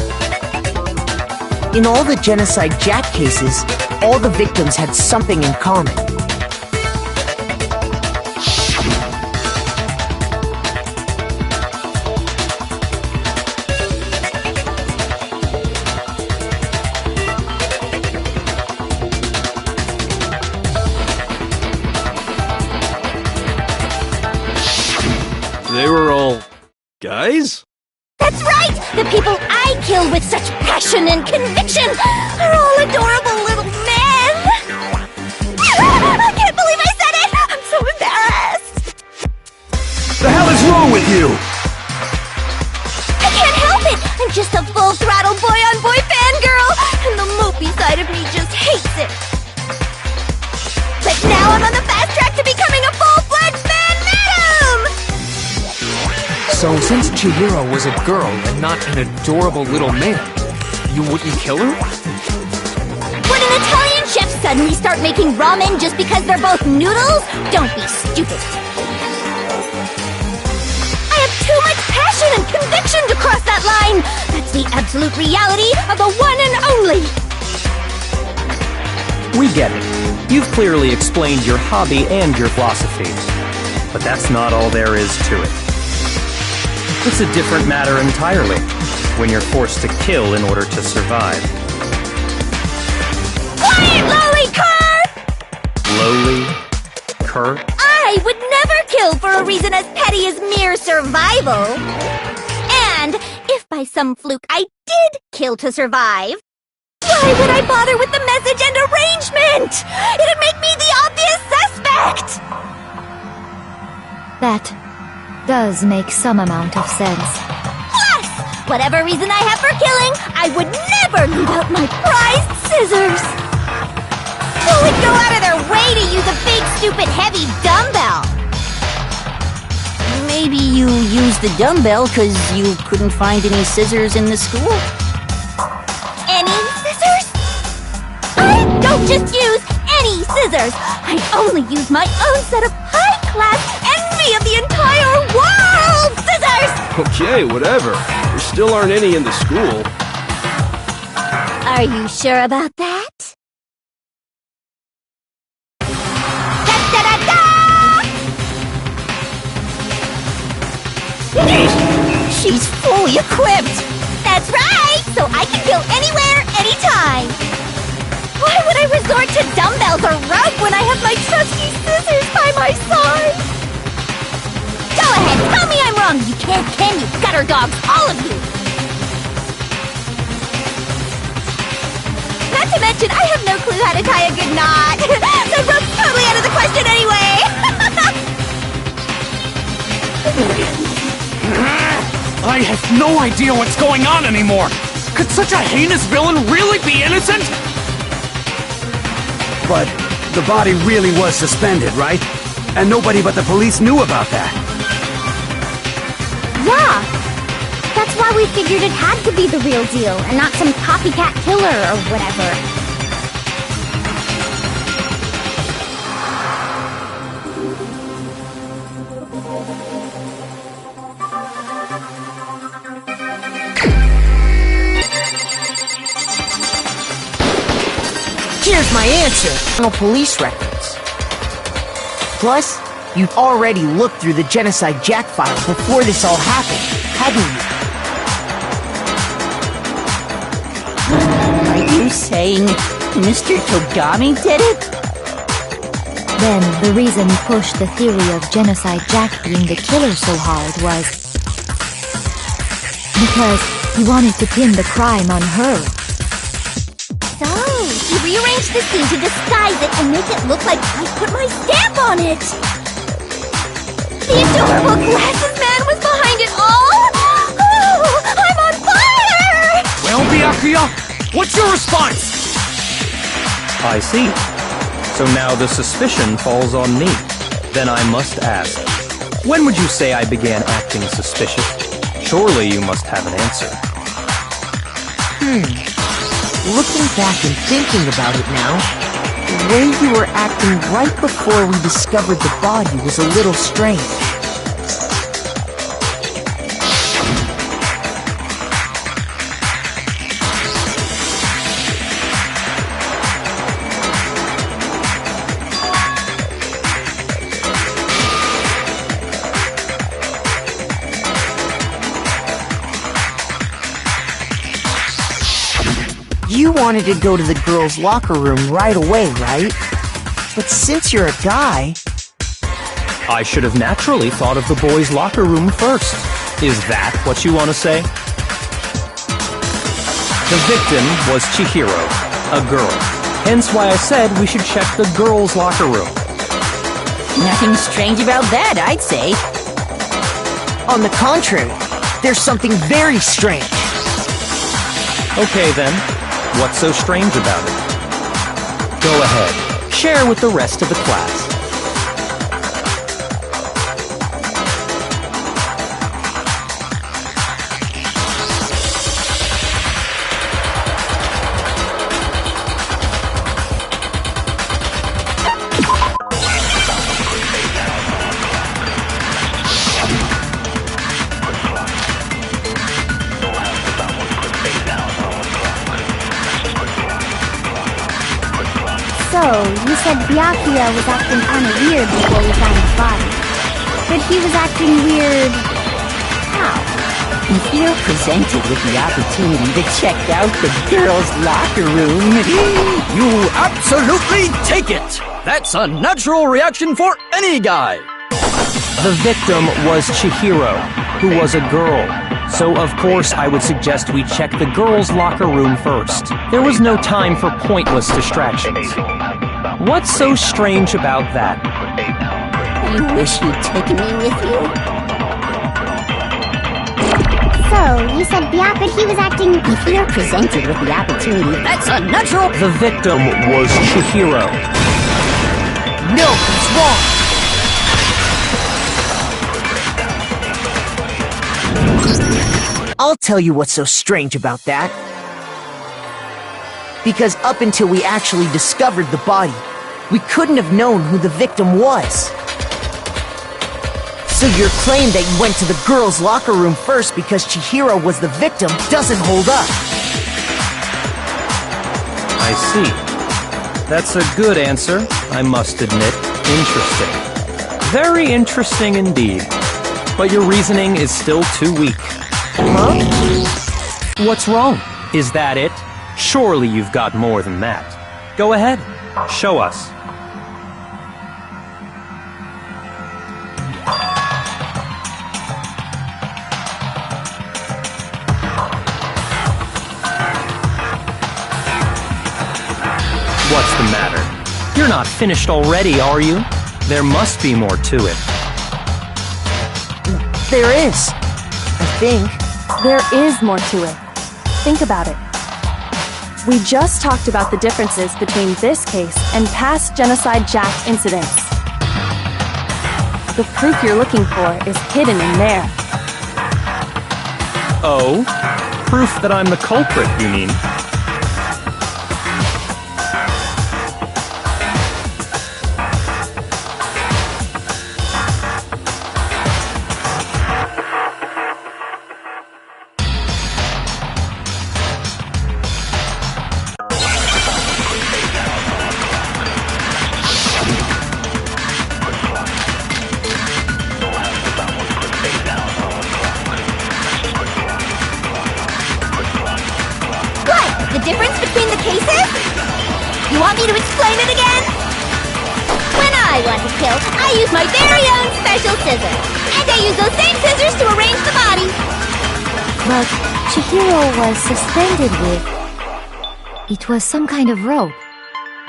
In all the Genocide Jack cases, all the victims had something in common. They were all guys? That's right! The people I kill with such passion and conviction are all adorable little men! I can't believe I said it! I'm so embarrassed! The hell is wrong with you? I can't help it! I'm just a full-throttle boy-on-boy fangirl, and the mopey side of me just hates it. But now I'm on the fast track to becoming a full-fledged fan madam! So since Chihiro was a girl and not an adorable little man, you wouldn't kill her? Would an Italian chef suddenly start making ramen just because they're both noodles? Don't be stupid. I have too much passion and conviction to cross that line. That's the absolute reality of the one and only. We get it. You've clearly explained your hobby and your philosophy. But that's not all there is to it. It's a different matter entirely, when you're forced to kill in order to survive. Quiet, lowly cur! Lowly? Cur? I would never kill for a reason as petty as mere survival. And if by some fluke I did kill to survive, why would I bother with the message and arrangement? It'd make me the obvious suspect! That does make some amount of sense. Plus, whatever reason I have for killing, I would never leave out my prized scissors. Who would go out of their way to use a big, stupid, heavy dumbbell? Maybe you used the dumbbell because you couldn't find any scissors in the school? Any scissors? I don't just use any scissors. I only use my own set of high-class envy of the entire world scissors! Okay, whatever. There still aren't any in the school. Are you sure about that? She's fully equipped! That's right! So I can go anywhere, anytime! Why would I resort to dumbbells or rope when I have my trusty scissors by my side? Go ahead, tell me I'm wrong! You can't, can you? Gutter dogs, all of you! Not to mention, I have no clue how to tie a good knot! The rope's totally out of the question anyway! I have no idea what's going on anymore! Could such a heinous villain really be innocent? But the body really was suspended, right? And nobody but the police knew about that. Yeah! That's why we figured it had to be the real deal, and not some copycat killer or whatever. Here's my answer. No police records. Plus, you've already looked through the Genocide Jack file before this all happened, hadn't you? Are you saying Mr. Togami did it? Then, the reason he pushed the theory of Genocide Jack being the killer so hard was because he wanted to pin the crime on her. So, he rearranged the scene to disguise it and make it look like I put my stamp on it! The adorable glasses man was behind it all! Oh, I'm on fire! Well, Byakuya, what's your response? I see. So now the suspicion falls on me. Then I must ask, when would you say I began acting suspicious? Surely you must have an answer. Looking back and thinking about it now, the way you were acting right before we discovered the body was a little strange. You wanted to go to the girls' locker room right away, right? But since you're a guy... I should have naturally thought of the boys' locker room first. Is that what you want to say? The victim was Chihiro, a girl. Hence why I said we should check the girls' locker room. Nothing strange about that, I'd say. On the contrary, there's something very strange. Okay then. What's so strange about it? Go ahead. Share with the rest of the class. So, you said Byakuya was acting kinda weird before we found his body. But he was acting weird... how? If you're presented with the opportunity to check out the girls' locker room, you absolutely take it! That's a natural reaction for any guy! The victim was Chihiro, who was a girl. So of course I would suggest we check the girls' locker room first. There was no time for pointless distractions. What's so strange about that? You wish you'd taken me with you? you said Byakuya, he was acting... If you're presented with the opportunity, That's unnatural! The victim was Chihiro. No, he's wrong! I'll tell you what's so strange about that. Because up until we actually discovered the body, we couldn't have known who the victim was. So your claim that you went to the girls' locker room first because Chihiro was the victim doesn't hold up. I see. That's a good answer, I must admit. Interesting. Very interesting indeed. But your reasoning is still too weak. Huh? What's wrong? Is that it? Surely you've got more than that. Go ahead. Show us. What's the matter? You're not finished already, are you? There must be more to it. There is. I think. There is more to it. Think about it. We just talked about the differences between this case and past Genocide Jack incidents. The proof you're looking for is hidden in there. Oh? Proof that I'm the culprit, you mean? The difference between the cases? You want me to explain it again? When I want to kill, I use my very own special scissors. And I use those same scissors to arrange the body. But Chihiro was suspended with... It was some kind of rope.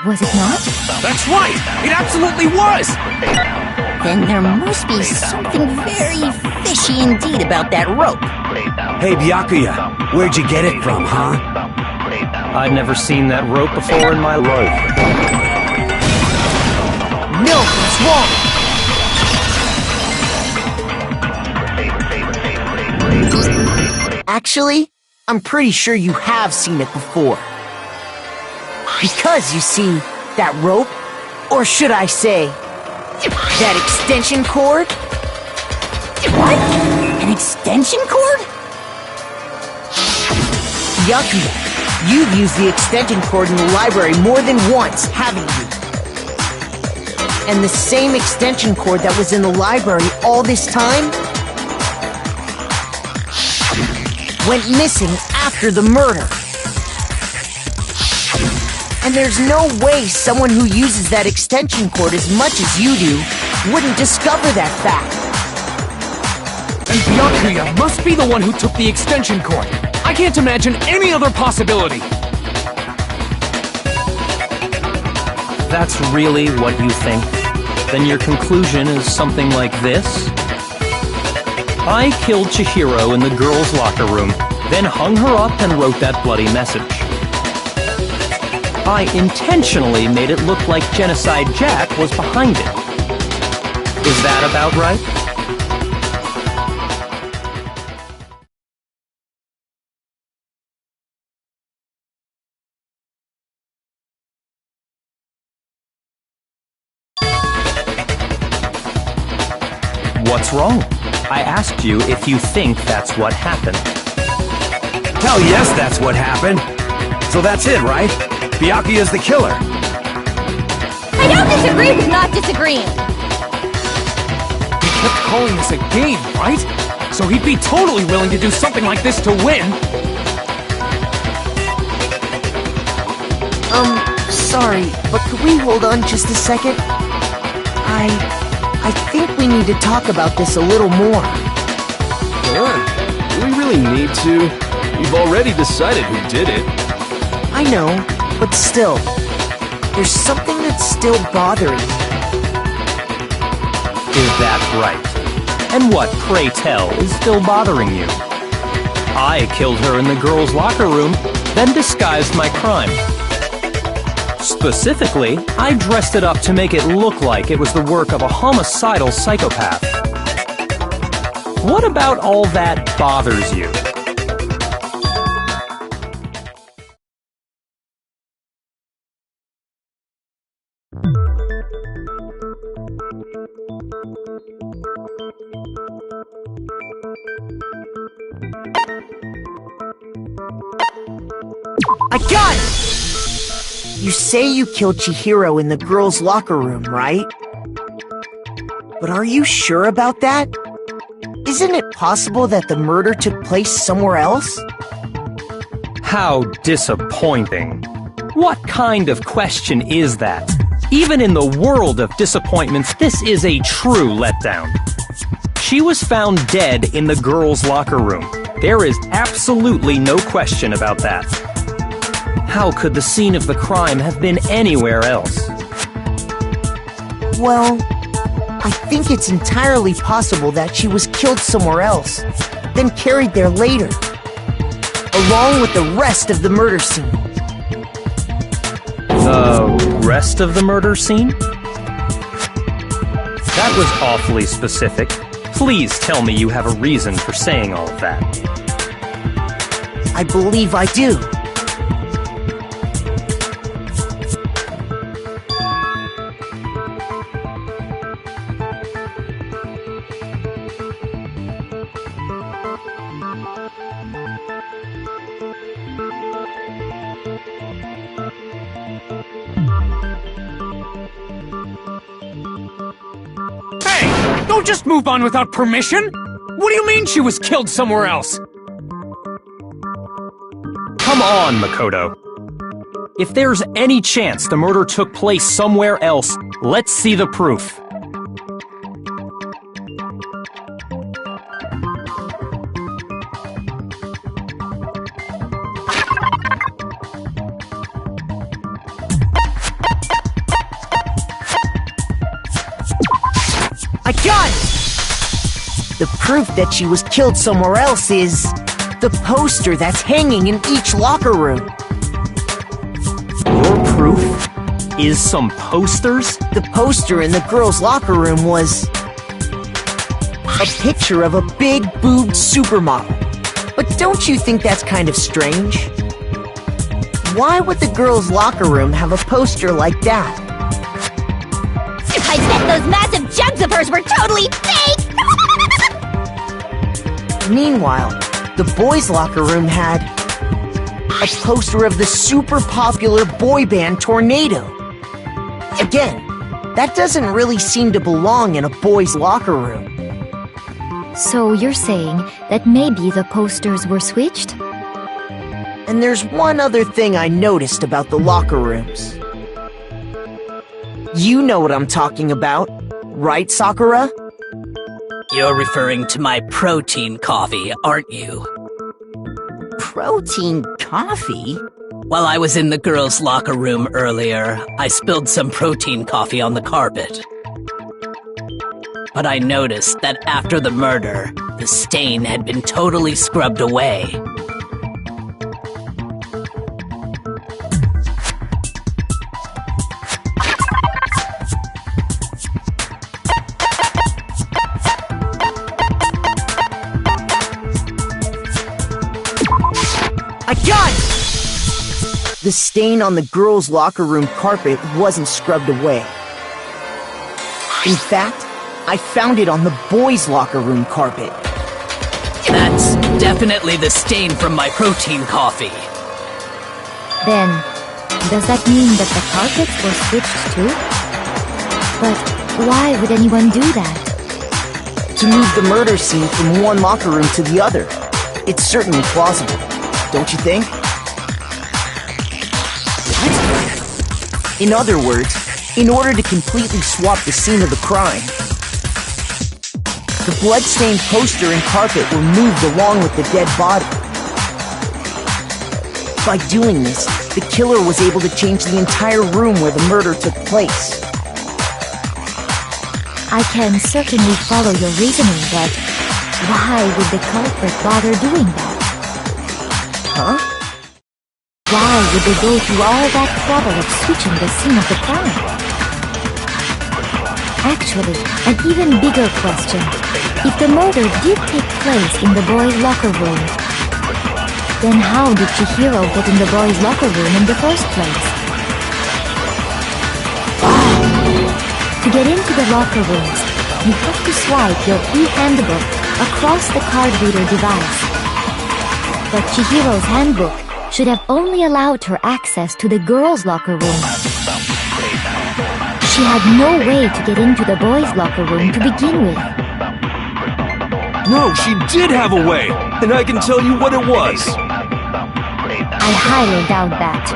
Was it not? That's right! It absolutely was! Then there must be something very fishy indeed about that rope. Hey, Byakuya, where'd you get it from, huh? I've never seen that rope before in my life. No, he's wrong! Actually, I'm pretty sure you have seen it before. Because, you see, that rope, or should I say, that extension cord? What? An extension cord? Byakuya, you've used the extension cord in the library more than once, haven't you? And the same extension cord that was in the library all this time went missing after the murder. And there's no way someone who uses that extension cord as much as you do wouldn't discover that fact. And Byakuya must be the one who took the extension cord. I can't imagine any other possibility. That's really what you think? Then your conclusion is something like this? I killed Chihiro in the girls' locker room, then hung her up and wrote that bloody message. I intentionally made it look like Genocide Jack was behind it. Is that about right? What's wrong? I asked you if you think that's what happened. Hell yes, that's what happened. So that's it, right? Byakuya's the killer. I don't disagree with not disagreeing. He kept calling this a game, right? So he'd be totally willing to do something like this to win. Sorry, but could we hold on just a second? I think we need to talk about this a little more. Do we really need to? We've already decided who did it. I know, but still, there's something that's still bothering me. Is that right? And what, pray tell, is still bothering you? I killed her in the girls' locker room, then disguised my crime. Specifically, I dressed it up to make it look like it was the work of a homicidal psychopath. What about all that bothers you? I got it! You say you killed Chihiro in the girls' locker room, right? But are you sure about that? Isn't it possible that the murder took place somewhere else? How disappointing. What kind of question is that? Even in the world of disappointments, this is a true letdown. She was found dead in the girls' locker room. There is absolutely no question about that. How could the scene of the crime have been anywhere else? Well, I think it's entirely possible that she was killed somewhere else, then carried there later, along with the rest of the murder scene. The rest of the murder scene? That was awfully specific. Please tell me you have a reason for saying all of that. I believe I do. Don't just move on without permission! What do you mean she was killed somewhere else? Come on, Makoto. If there's any chance the murder took place somewhere else, let's see the proof. I got it! The proof that she was killed somewhere else is the poster that's hanging in each locker room. Your proof is some posters? The poster in the girls' locker room was a picture of a big-boobed supermodel. But don't you think that's kind of strange? Why would the girls' locker room have a poster like that? I bet those massive jugs of hers were totally fake! Meanwhile, the boys' locker room had a poster of the super popular boy band Tornado. Again, that doesn't really seem to belong in a boys' locker room. So you're saying that maybe the posters were switched? And there's one other thing I noticed about the locker rooms. You know what I'm talking about, right, Sakura? You're referring to my protein coffee, aren't you? Protein coffee? While I was in the girls' locker room earlier, I spilled some protein coffee on the carpet. But I noticed that after the murder, the stain had been totally scrubbed away. I got it! The stain on the girls' locker room carpet wasn't scrubbed away. In fact, I found it on the boys' locker room carpet. That's definitely the stain from my protein coffee. Then, does that mean that the carpets were switched too? But why would anyone do that? To move the murder scene from one locker room to the other. It's certainly plausible, don't you think? What? In other words, in order to completely swap the scene of the crime, the blood-stained poster and carpet were moved along with the dead body. By doing this, the killer was able to change the entire room where the murder took place. I can certainly follow your reasoning, but why would the culprit bother doing that? Huh? Why would they go through all that trouble of switching the scene of the crime? Actually, an even bigger question. If the murder did take place in the boys' locker room, then how did Chihiro get in the boys' locker room in the first place? To get into the locker rooms, you have to swipe your e-handbook across the card reader device. But Chihiro's handbook should have only allowed her access to the girls' locker room. She had no way to get into the boys' locker room to begin with. No, she did have a way, and I can tell you what it was. I highly doubt that.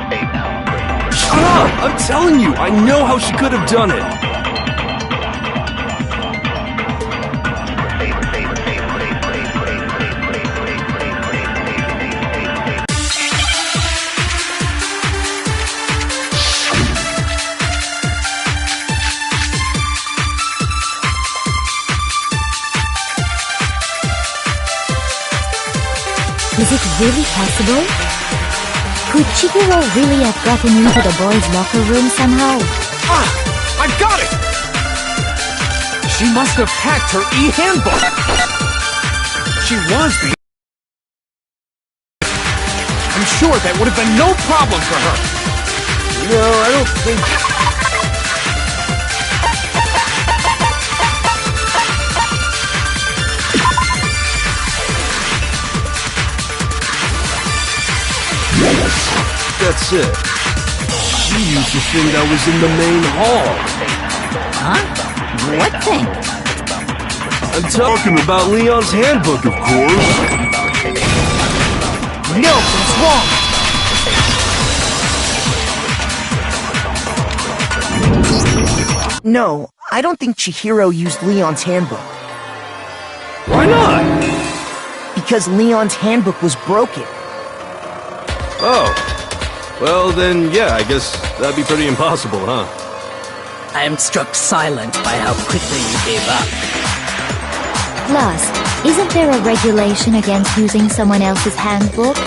Shut up! I'm telling you, I know how she could have done it. Is it really possible? Could Chihiro really have gotten into the boys' locker room somehow? Ah! I've got it! She must have hacked her e-handbook! She was the... I'm sure that would have been no problem for her! No, I don't think... That's it. She used the thing that was in the main hall. Huh? What thing? I'm talking about Leon's handbook, of course. No, that's wrong! No, I don't think Chihiro used Leon's handbook. Why not? Because Leon's handbook was broken. Oh. Well, then, yeah, I guess that'd be pretty impossible, huh? I am struck silent by how quickly you gave up. Plus, isn't there a regulation against using someone else's handbook?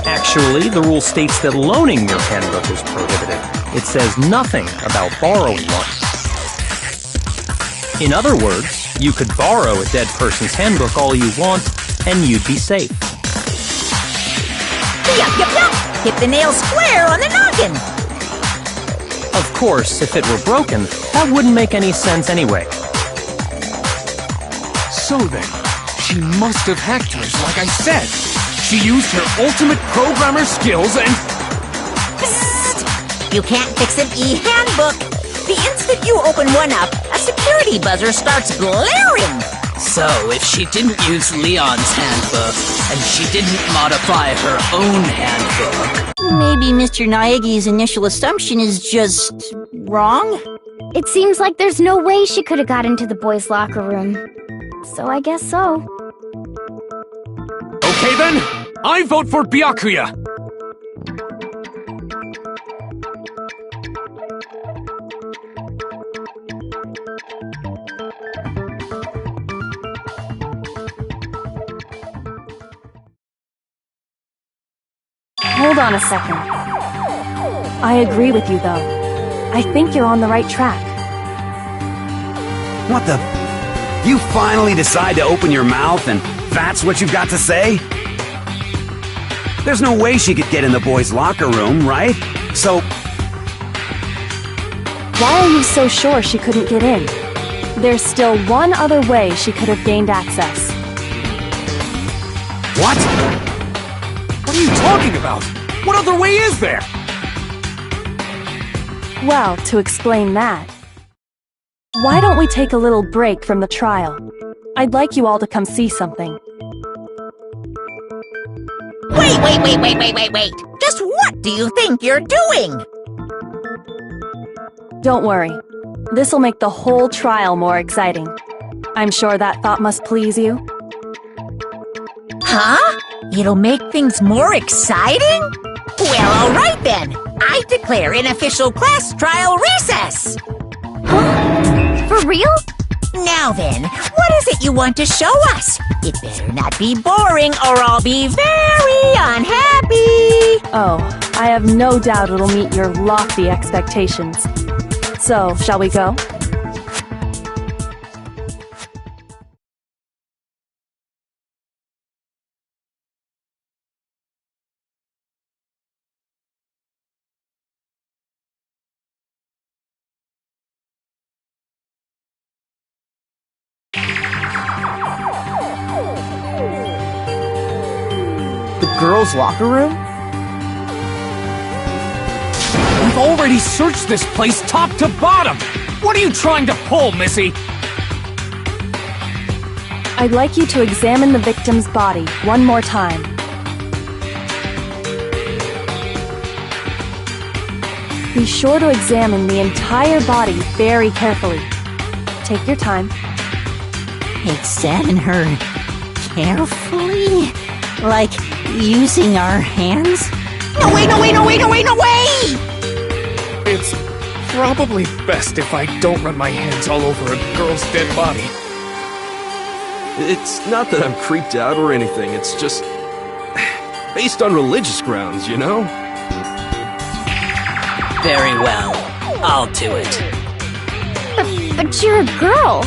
Actually, the rule states that loaning your handbook is prohibited. It says nothing about borrowing one. In other words, you could borrow a dead person's handbook all you want, and you'd be safe. Yup, yup, yup! Hit the nail square on the noggin! Of course, if it were broken, that wouldn't make any sense anyway. So then, she must have hacked hers like I said. She used her ultimate programmer skills and... Psst! You can't fix an e-handbook! The instant you open one up, a security buzzer starts blaring! So, if she didn't use Leon's handbook, and she didn't modify her own handbook... Maybe Mr. Naegi's initial assumption is just... wrong? It seems like there's no way she could have got into the boys' locker room. So I guess so. Okay then, I vote for Byakuya! Hold on a second. I agree with you, though. I think you're on the right track. What the... You finally decide to open your mouth and that's what you've got to say? There's no way she could get in the boys' locker room, right? So... Why are you so sure she couldn't get in? There's still one other way she could have gained access. What? What are you talking about? What other way is there? Well, to explain that, why don't we take a little break from the trial? I'd like you all to come see something. Wait! Just what do you think you're doing? Don't worry. This'll make the whole trial more exciting. I'm sure that thought must please you. Huh? It'll make things more exciting? Well, alright then. I declare an official class trial recess! Huh? For real? Now then, what is it you want to show us? It better not be boring or I'll be very unhappy. Oh, I have no doubt it'll meet your lofty expectations. So, shall we go? The girls' locker room? We've already searched this place top to bottom! What are you trying to pull, Missy? I'd like you to examine the victim's body one more time. Be sure to examine the entire body very carefully. Take your time. Examine her carefully? Like using our hands? No way, no way, no way, no way, no way! It's probably best if I don't run my hands all over a girl's dead body. It's not that I'm creeped out or anything, it's just based on religious grounds, you know? Very well. I'll do it. But you're a girl.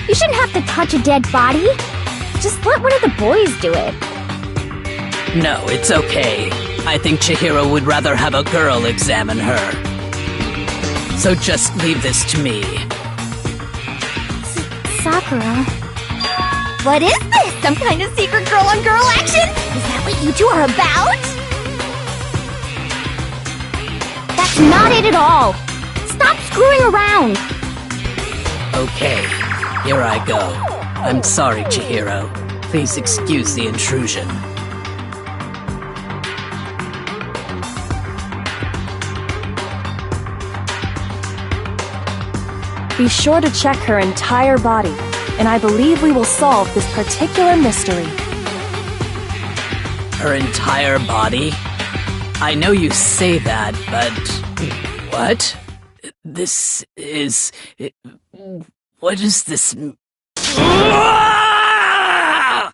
You shouldn't have to touch a dead body. Just let one of the boys do it. No, it's okay. I think Chihiro would rather have a girl examine her. So just leave this to me. Sakura. What is this? Some kind of secret girl-on-girl action? Is that what you two are about? That's not it at all. Stop screwing around. Okay, here I go. I'm sorry, Chihiro. Please excuse the intrusion. Be sure to check her entire body, and I believe we will solve this particular mystery. Her entire body? I know you say that, but... What? This is... What is this...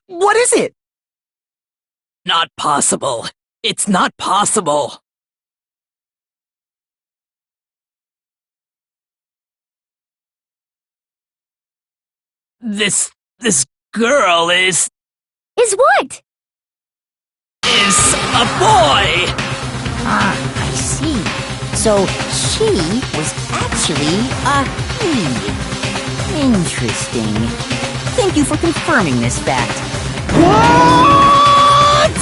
What is it? Not possible. It's not possible. This girl is what? Is a boy! Ah, I see. So she was actually a he. Interesting. Thank you for confirming this fact. What?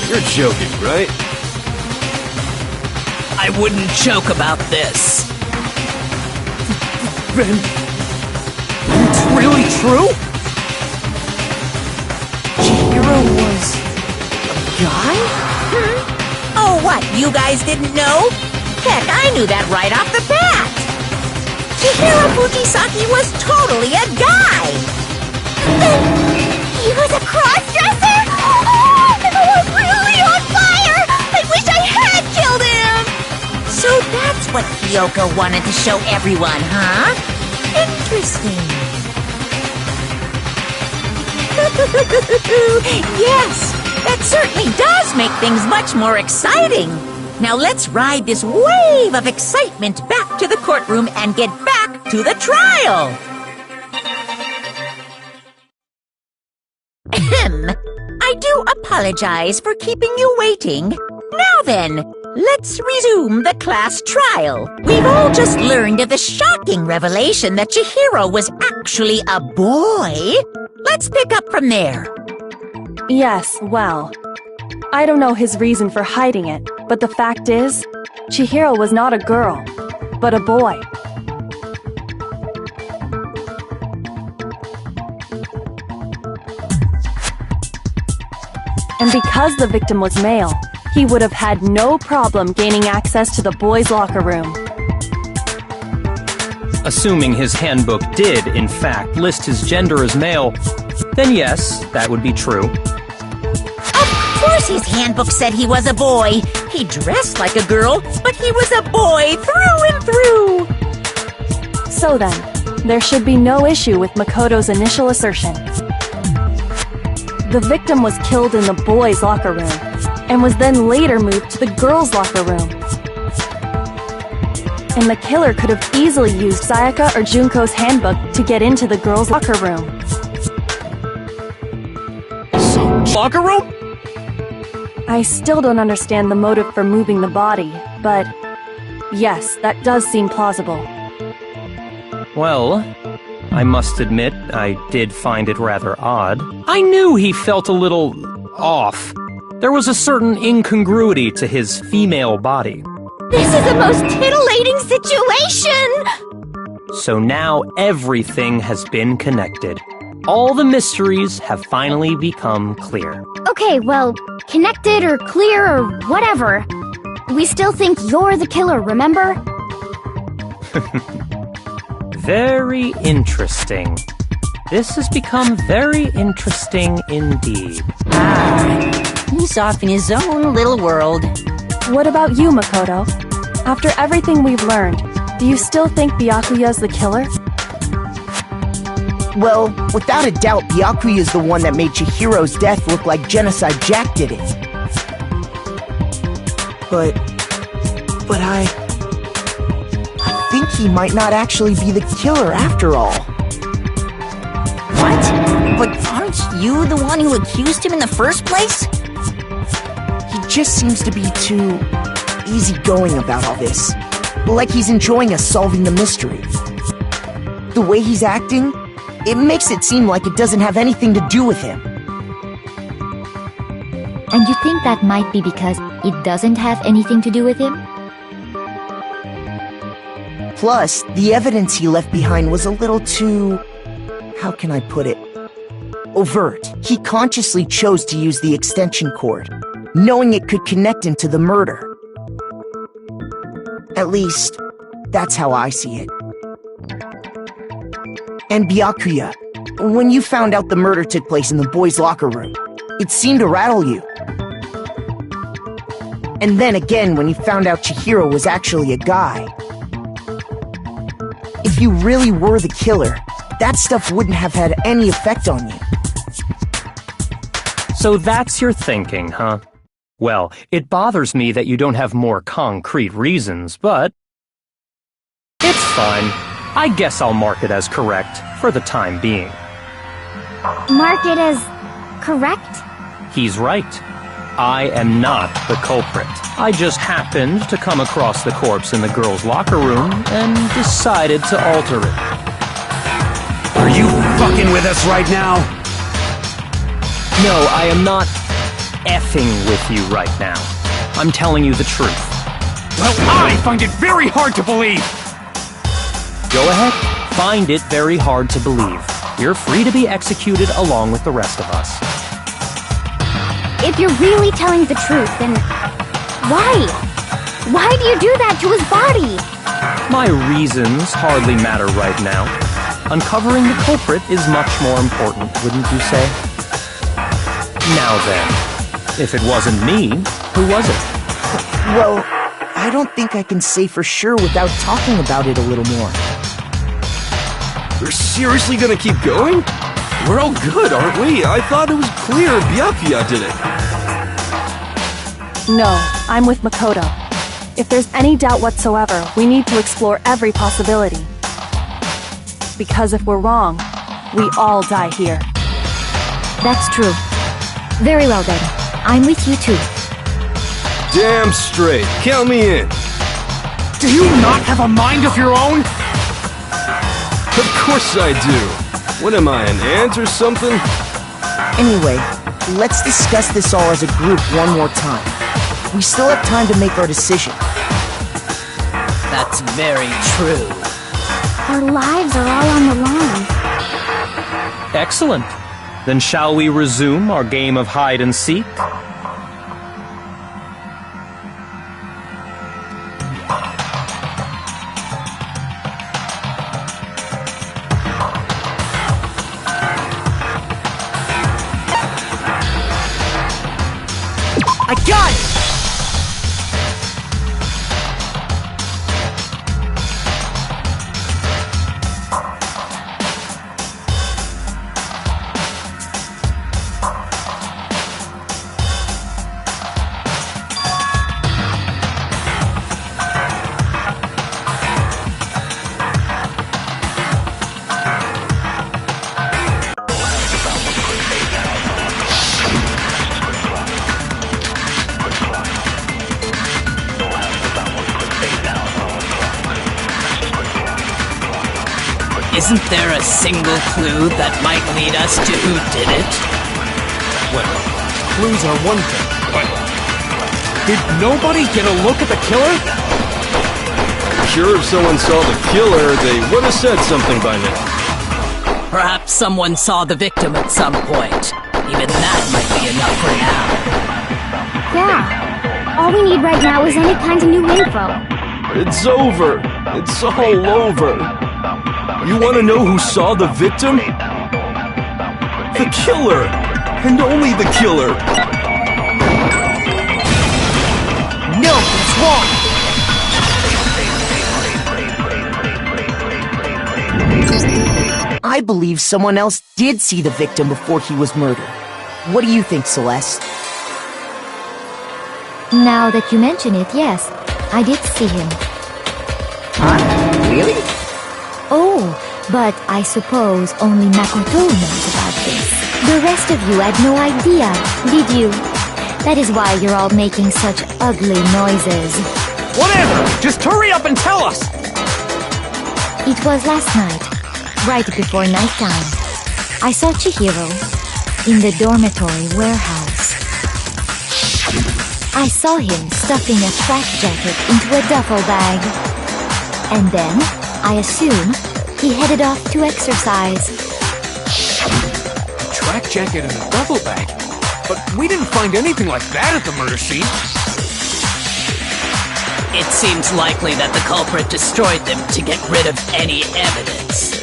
You're joking, right? I wouldn't joke about this. Then... it's really true? Chihiro was... a guy? Oh, what? You guys didn't know? Heck, I knew that right off the bat. Chihiro Fujisaki was totally a guy. He was a cross-dresser? Oh, I'm really on fire! I wish I had killed him! So that's what Kyoko wanted to show everyone, huh? Interesting. Yes, that certainly does make things much more exciting. Now let's ride this wave of excitement back to the courtroom and get back to the trial. Ahem. I do apologize for keeping you waiting. Now then, let's resume the class trial. We've all just learned of the shocking revelation that Chihiro was actually a boy. Let's pick up from there. Yes, well, I don't know his reason for hiding it, but the fact is, Chihiro was not a girl, but a boy. And because the victim was male, he would have had no problem gaining access to the boys' locker room. Assuming his handbook did, in fact, list his gender as male, then yes, that would be true. Of course his handbook said he was a boy. He dressed like a girl, but he was a boy through and through. So then, There should be no issue with Makoto's initial assertion. The victim was killed in the boys' locker room, and was then later moved to the girls' locker room. And the killer could have easily used Sayaka or Junko's handbook to get into the girls' locker room. Locker room? I still don't understand the motive for moving the body, but yes, that does seem plausible. Well, I must admit, I did find it rather odd. I knew he felt a little off. There was a certain incongruity to his female body. This is the most titillating situation! So now everything has been connected. All the mysteries have finally become clear. Okay, well, connected or clear or whatever. We still think you're the killer, remember? Very interesting. This has become very interesting indeed. He's off in his own little world. What about you, Makoto? After everything we've learned, do you still think Byakuya's the killer? Well, without a doubt, Byakuya is the one that made Chihiro's death look like Genocide Jack did it. But I think he might not actually be the killer after all. What? But aren't you the one who accused him in the first place? He just seems to be too easygoing about all this. Like he's enjoying us solving the mystery. The way he's acting, it makes it seem like it doesn't have anything to do with him. And you think that might be because it doesn't have anything to do with him? Plus, the evidence he left behind was a little too... how can I put it? Overt. He consciously chose to use the extension cord, knowing it could connect him to the murder. At least, that's how I see it. And Byakuya, when you found out the murder took place in the boys' locker room, it seemed to rattle you. And then again when you found out Chihiro was actually a guy. If you really were the killer, that stuff wouldn't have had any effect on you. So that's your thinking, huh? Well, it bothers me that you don't have more concrete reasons, but... it's fine. I guess I'll mark it as correct, for the time being. Mark it as correct? He's right. I am not the culprit. I just happened to come across the corpse in the girls' locker room and decided to alter it. Are you fucking with us right now? No, I am not effing with you right now. I'm telling you the truth. Well, I find it very hard to believe! Go ahead, find it very hard to believe. You're free to be executed along with the rest of us. If you're really telling the truth, then why? Why do you do that to his body? My reasons hardly matter right now. Uncovering the culprit is much more important, wouldn't you say? Now then, if it wasn't me, who was it? Well, I don't think I can say for sure without talking about it a little more. We're seriously gonna keep going? We're all good, aren't we? I thought it was clear Byakuya did it. No, I'm with Makoto. If there's any doubt whatsoever, we need to explore every possibility. Because if we're wrong, we all die here. That's true. Very well then. I'm with you too. Damn straight. Count me in. Do you not have a mind of your own? Of course I do. What am I, an ant or something? Anyway, let's discuss this all as a group one more time. We still have time to make our decision. That's very true. Our lives are all on the line. Excellent. Then shall we resume our game of hide and seek? I got it! Isn't there a single clue that might lead us to who did it? Well, clues are one thing, but did nobody get a look at the killer? I'm sure if someone saw the killer, they would have said something by now. Perhaps someone saw the victim at some point. Even that might be enough for now. Yeah. All we need right now is any kind of new info. It's over. It's all over. You want to know who saw the victim? The killer! And only the killer! No, it's wrong! I believe someone else did see the victim before he was murdered. What do you think, Celeste? Now that you mention it, yes, I did see him. Huh? Really? Oh, but I suppose only Makoto knows about this. The rest of you had no idea, did you? That is why you're all making such ugly noises. Whatever! Just hurry up and tell us! It was last night, right before nighttime. I saw Chihiro in the dormitory warehouse. I saw him stuffing a track jacket into a duffel bag. And then, I assume, he headed off to exercise. A track jacket and a duffel bag? But we didn't find anything like that at the murder scene. It seems likely that the culprit destroyed them to get rid of any evidence.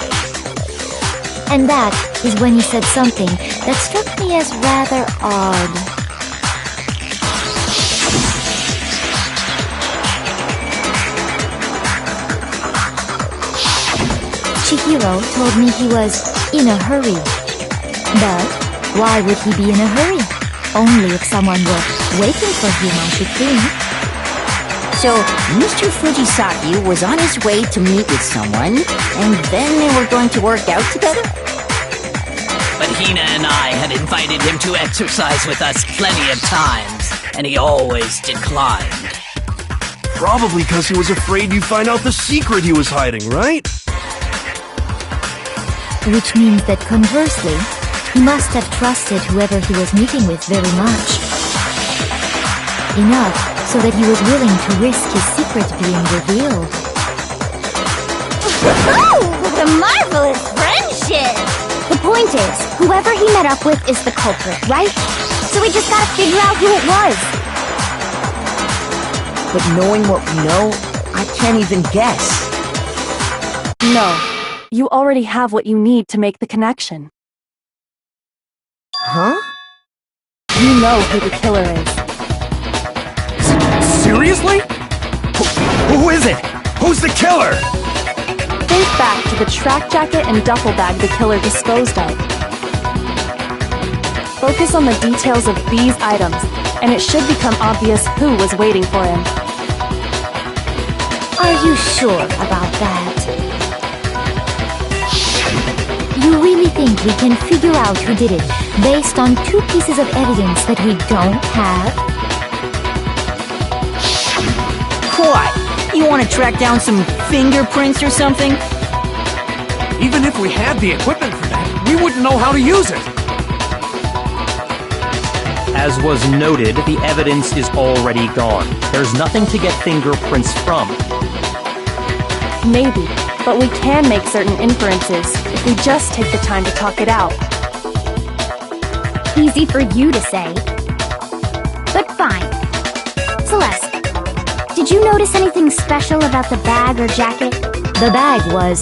And that is when he said something that struck me as rather odd. Chihiro told me he was in a hurry. But why would he be in a hurry? Only if someone were waiting for him, I should think. So, Mr. Fujisaki was on his way to meet with someone, and then they were going to work out together? But Hina and I had invited him to exercise with us plenty of times, and he always declined. Probably because he was afraid you'd find out the secret he was hiding, right? Which means that conversely, he must have trusted whoever he was meeting with very much. Enough so that he was willing to risk his secret being revealed. Oh, what a marvelous friendship! The point is, whoever he met up with is the culprit, right? So we just gotta figure out who it was. But knowing what we know, I can't even guess. No. You already have what you need to make the connection. Huh? You know who the killer is. Seriously? Who is it? Who's the killer? Think back to the track jacket and duffel bag the killer disposed of. Focus on the details of these items, and it should become obvious who was waiting for him. Are you sure about that? You really think we can figure out who did it based on two pieces of evidence that we don't have? What? You want to track down some fingerprints or something? Even if we had the equipment for that, we wouldn't know how to use it. As was noted, the evidence is already gone. There's nothing to get fingerprints from. Maybe, but we can make certain inferences if we just take the time to talk it out. Easy for you to say. But fine. Celeste, did you notice anything special about the bag or jacket? The bag was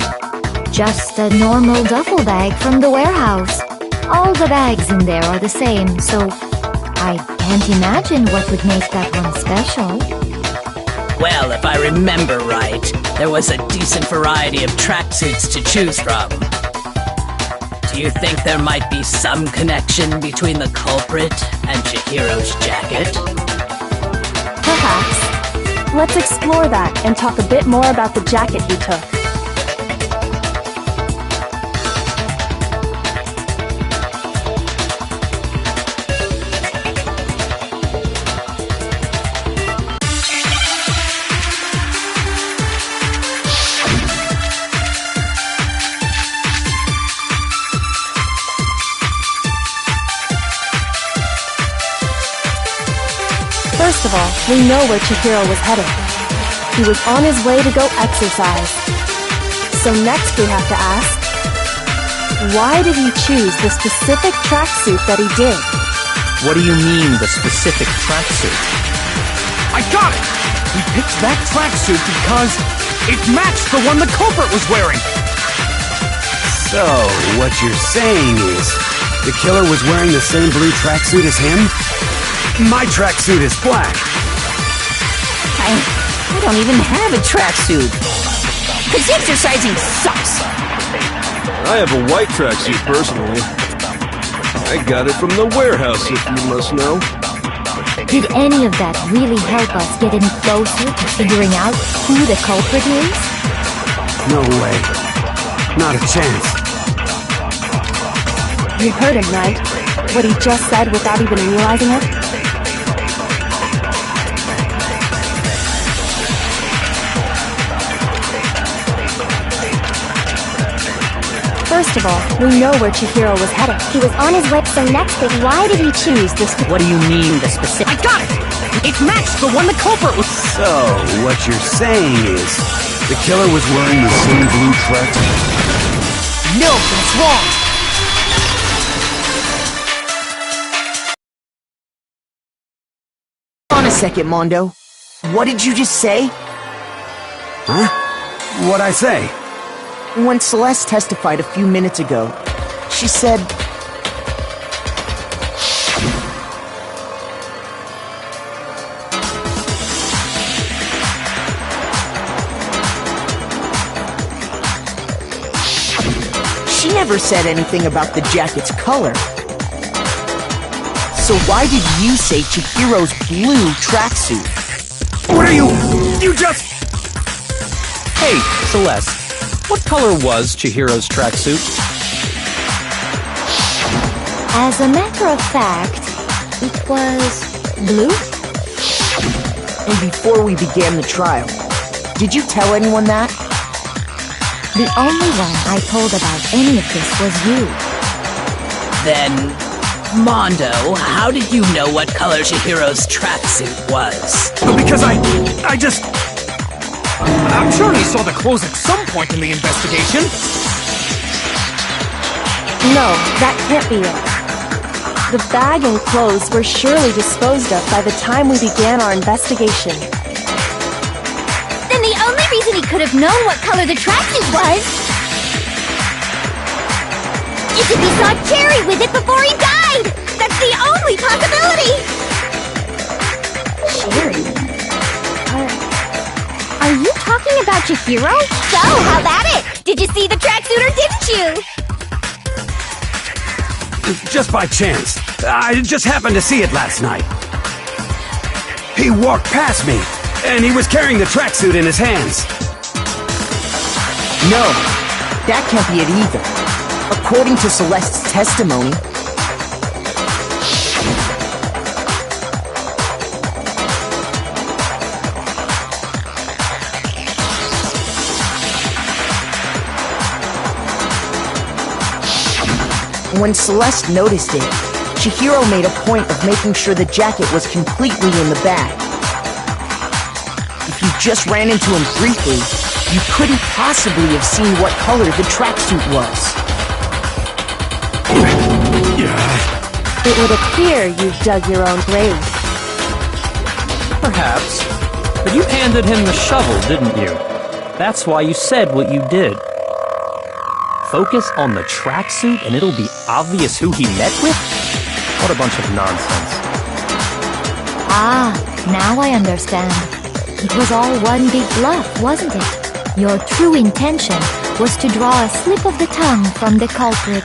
just a normal duffel bag from the warehouse. All the bags in there are the same, so I can't imagine what would make that one special. Well, if I remember right, there was a decent variety of tracksuits to choose from. Do you think there might be some connection between the culprit and Chihiro's jacket? Perhaps. Let's explore that and talk a bit more about the jacket he took. First of all, we know where Chihiro was headed. He was on his way to go exercise. So next we have to ask, why did he choose the specific tracksuit that he did? What do you mean, the specific tracksuit? I got it! He picked that tracksuit because it matched the one the culprit was wearing! So, what you're saying is, the killer was wearing the same blue tracksuit as him? My tracksuit is black. I don't even have a tracksuit. Cause exercising sucks. I have a white tracksuit personally. I got it from the warehouse, if you must know. Did any of that really help us get any closer to figuring out who the culprit is? No way. Not a chance. You heard him, right? What he just said without even realizing it? First of all, we know where Chihiro was headed. He was on his way, so next thing, why did he choose this? What do you mean, the specific? I got it! It matched the one the culprit was... So, what you're saying is, the killer was wearing the same blue tracksuit? No, that's wrong! Hold on a second, Mondo. What did you just say? Huh? What'd I say? When Celeste testified a few minutes ago, she said... She never said anything about the jacket's color. So why did you say Chihiro's blue tracksuit? What are you... You just... Hey, Celeste. What color was Chihiro's tracksuit? As a matter of fact, it was blue. And before we began the trial, did you tell anyone that? The only one I told about any of this was you. Then, Mondo, how did you know what color Chihiro's tracksuit was? Because I just... I'm sure he saw the clothes at some point in the investigation. No, that can't be it. The bag and clothes were surely disposed of by the time we began our investigation. Then the only reason he could have known what color the tracksuit was is if he saw Cherry with it before he died! That's the only possibility! Cherry? Are you talking about Chihiro? So, how about it? Did you see the tracksuit or didn't you? Just by chance. I just happened to see it last night. He walked past me, and he was carrying the tracksuit in his hands. No, that can't be it either. According to Celeste's testimony, when Celeste noticed it, Chihiro made a point of making sure the jacket was completely in the bag. If you just ran into him briefly, you couldn't possibly have seen what color the tracksuit was. It would appear you've dug your own grave. Perhaps. But you handed him the shovel, didn't you? That's why you said what you did. Focus on the tracksuit and it'll be obvious who he met with? What a bunch of nonsense. Ah, now I understand. It was all one big bluff, wasn't it? Your true intention was to draw a slip of the tongue from the culprit.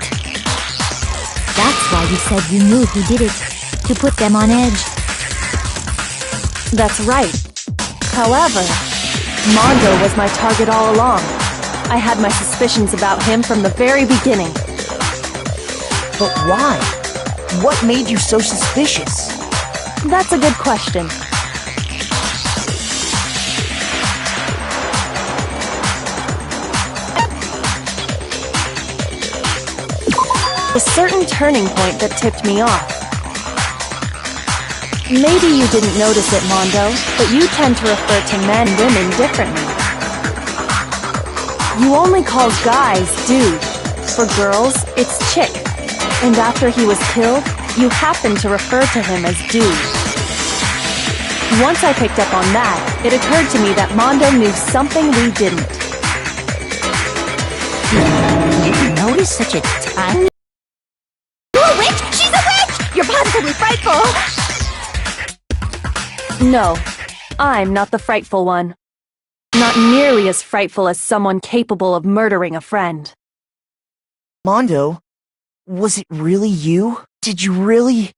That's why you said you knew who did it, to put them on edge. That's right. However, Mondo was my target all along. I had my suspicions about him from the very beginning. But why? What made you so suspicious? That's a good question. A certain turning point that tipped me off. Maybe you didn't notice it, Mondo, but you tend to refer to men and women differently. You only call guys dude. For girls, it's chick. And after he was killed, you happened to refer to him as dude. Once I picked up on that, it occurred to me that Mondo knew something we didn't. Did you notice such a tiny... You a witch? She's a witch! You're positively frightful! No, I'm not the frightful one. Not nearly as frightful as someone capable of murdering a friend. Mondo, was it really you? Did you really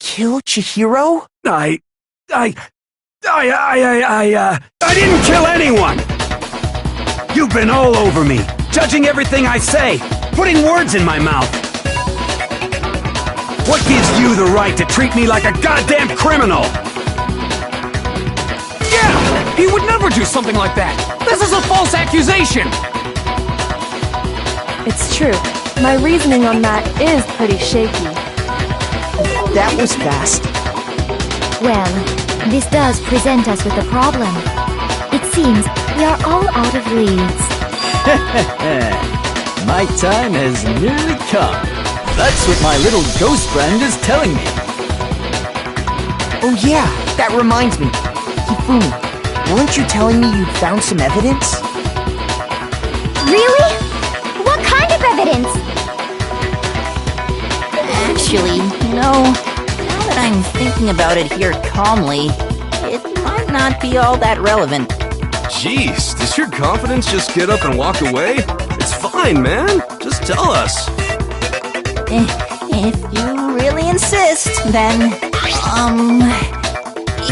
kill Chihiro? I didn't kill anyone! You've been all over me, judging everything I say, putting words in my mouth. What gives you the right to treat me like a goddamn criminal? Yeah! He would never do something like that! This is a false accusation! It's true. My reasoning on that is pretty shaky. That was fast. Well, this does present us with a problem. It seems we are all out of leads. My time has nearly come. That's what my little ghost friend is telling me. Oh yeah, that reminds me. Hifumi, weren't you telling me you'd found some evidence? Really? What kind of evidence? Actually, now that I'm thinking about it here calmly, it might not be all that relevant. Jeez, does your confidence just get up and walk away? It's fine, man. Just tell us. If you really insist, then,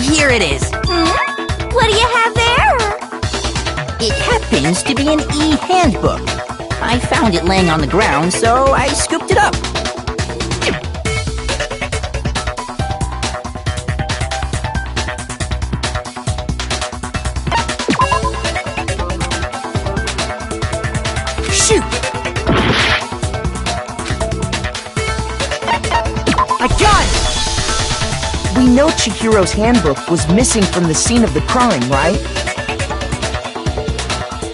here it is. What do you have there? It happens to be an e-handbook. I found it laying on the ground, so I scooped it up. Shoot! I got it! We know Chihiro's handbook was missing from the scene of the crime, right?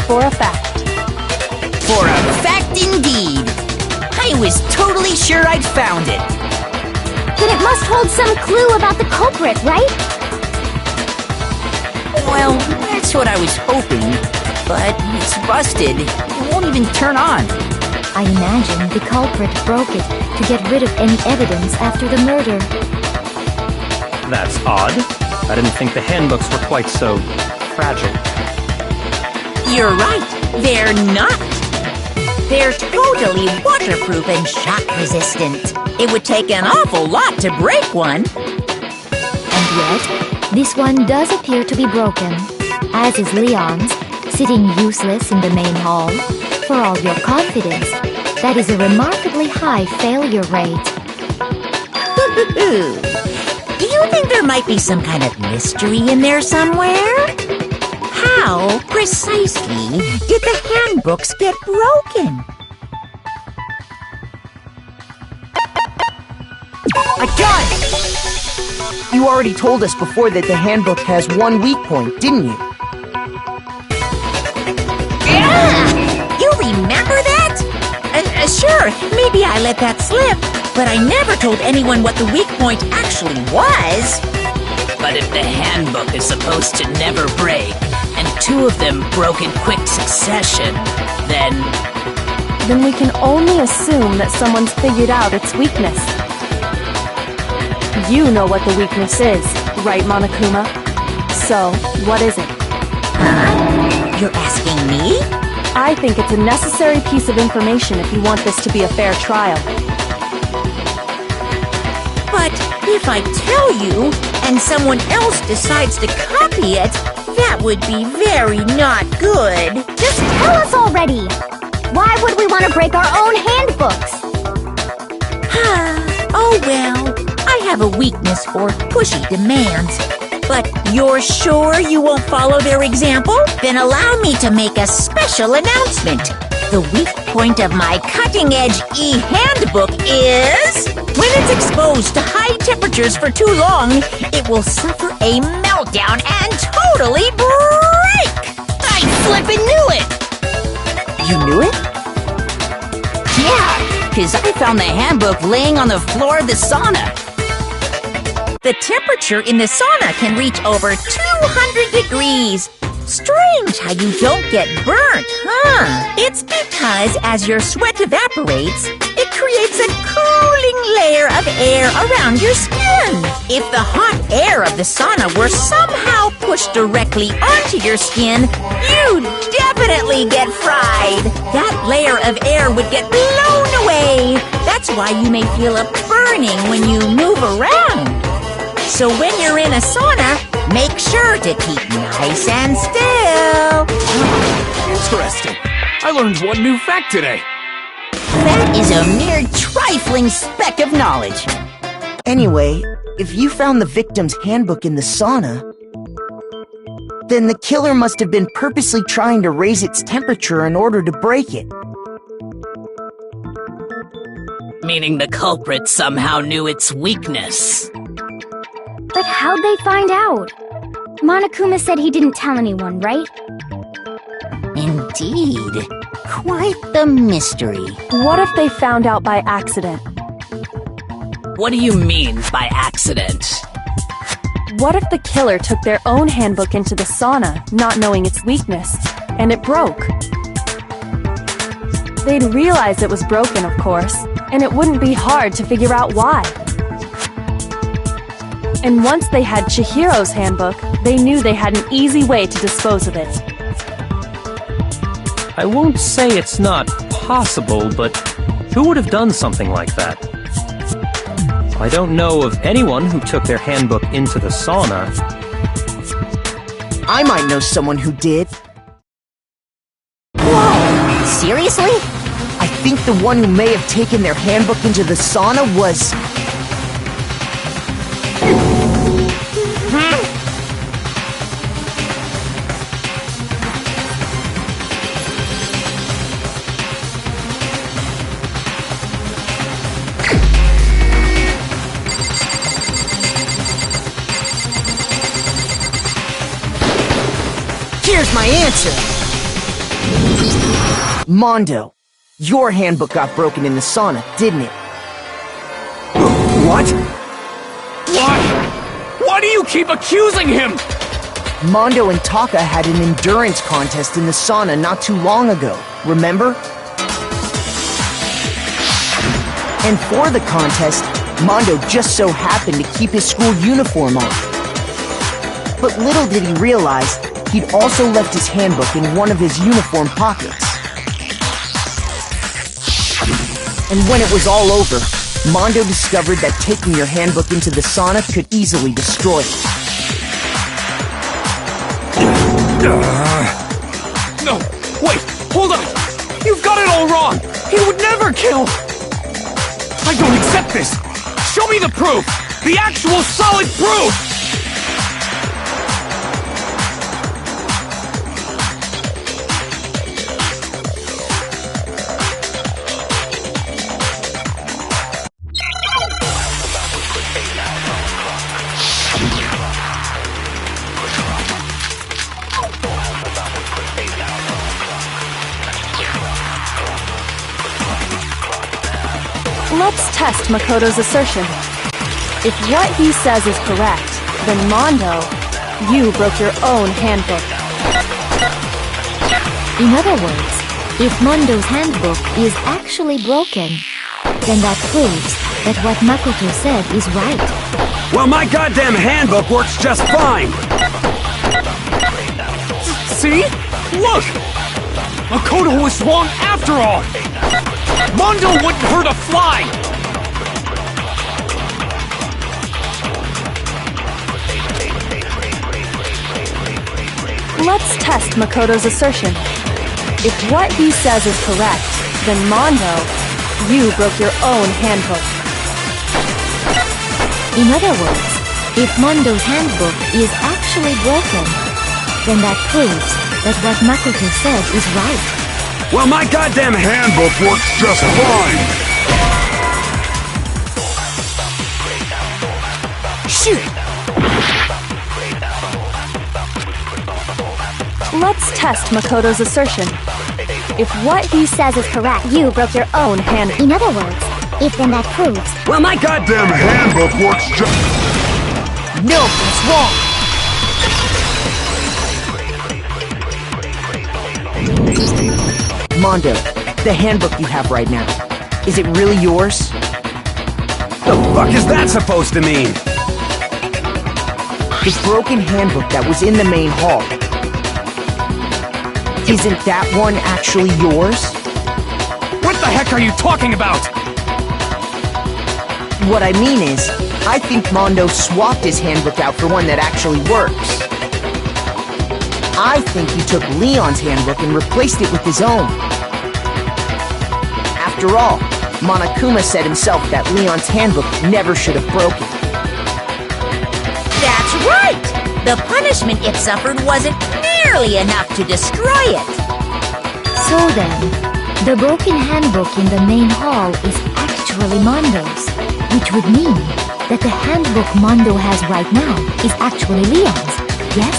For a fact. For a fact indeed. I was totally sure I'd found it. Then it must hold some clue about the culprit, right? Well, that's what I was hoping. But it's busted. It won't even turn on. I imagine the culprit broke it to get rid of any evidence after the murder. That's odd. I didn't think the handbooks were quite so fragile. You're right. They're not. They're totally waterproof and shock resistant. It would take an awful lot to break one. And yet, this one does appear to be broken, as is Leon's, sitting useless in the main hall. For all your confidence, that is a remarkably high failure rate. Do you think there might be some kind of mystery in there somewhere? How precisely did the handbooks get broken? I got it! You already told us before that the handbook has one weak point, didn't you? You remember that? Sure, maybe I let that slip, but I never told anyone what the weak point actually was. But if the handbook is supposed to never break, and two of them broke in quick succession, then we can only assume that someone's figured out its weakness. You know what the weakness is, right, Monokuma? So, what is it? You're asking me? I think it's a necessary piece of information if you want this to be a fair trial. But if I tell you, and someone else decides to copy it, that would be very not good. Just tell us already! Why would we want to break our own handbooks? Oh well, I have a weakness for pushy demands. But you're sure you won't follow their example? Then allow me to make a special announcement. The weak point of my cutting-edge e-handbook is... When it's exposed to high temperatures for too long, it will suffer a meltdown and totally break! I flippin' knew it! You knew it? Yeah, because I found the handbook laying on the floor of the sauna. The temperature in the sauna can reach over 200 degrees. Strange how you don't get burnt, huh? It's because as your sweat evaporates, it creates a cooling layer of air around your skin. If the hot air of the sauna were somehow pushed directly onto your skin, you'd definitely get fried. That layer of air would get blown away. That's why you may feel a burning when you move around. So when you're in a sauna, make sure to keep nice and still. Interesting. I learned one new fact today. That is a mere trifling speck of knowledge. Anyway, if you found the victim's handbook in the sauna, then the killer must have been purposely trying to raise its temperature in order to break it. Meaning the culprit somehow knew its weakness. But how'd they find out? Monokuma said he didn't tell anyone, right? Indeed. Quite the mystery. What if they found out by accident? What do you mean by accident? What if the killer took their own handbook into the sauna, not knowing its weakness, and it broke? They'd realize it was broken, of course, and it wouldn't be hard to figure out why. And once they had Chihiro's handbook, they knew they had an easy way to dispose of it. I won't say it's not possible, but who would have done something like that? I don't know of anyone who took their handbook into the sauna. I might know someone who did. Whoa! Seriously? I think the one who may have taken their handbook into the sauna was... Here's my answer! Mondo, your handbook got broken in the sauna, didn't it? What? Why? Why do you keep accusing him? Mondo and Taka had an endurance contest in the sauna not too long ago, remember? And for the contest, Mondo just so happened to keep his school uniform on. But little did he realize, he'd also left his handbook in one of his uniform pockets. And when it was all over, Mondo discovered that taking your handbook into the sauna could easily destroy it. No, wait, hold on! You've got it all wrong! He would never kill! I don't accept this! Show me the proof! The actual solid proof! Let's test Makoto's assertion. If what he says is correct, then Mondo, you broke your own handbook. In other words, if Mondo's handbook is actually broken, then that proves that what Makoto said is right. Well, my goddamn handbook works just fine! See? Look! Makoto was wrong after all! Mondo wouldn't hurt a fly! Let's test Makoto's assertion. If what he says is correct, then Mondo, you broke your own handbook. In other words, if Mondo's handbook is actually broken, then that proves that what Makoto said is right. Well, my goddamn handbook works just fine! let's test Makoto's assertion. If what he says is correct, you broke your own hand. In other words, if then that proves... Well, my goddamn handbook works just... No, that's wrong! Mondo, the handbook you have right now, is it really yours? The fuck is that supposed to mean? The broken handbook that was in the main hall. Isn't that one actually yours? What the heck are you talking about? What I mean is, I think Mondo swapped his handbook out for one that actually works. I think he took Leon's handbook and replaced it with his own. After all, Monokuma said himself that Leon's handbook never should have broken. That's right! The punishment it suffered wasn't nearly enough to destroy it. So then, the broken handbook in the main hall is actually Mondo's, which would mean that the handbook Mondo has right now is actually Leon's, yes?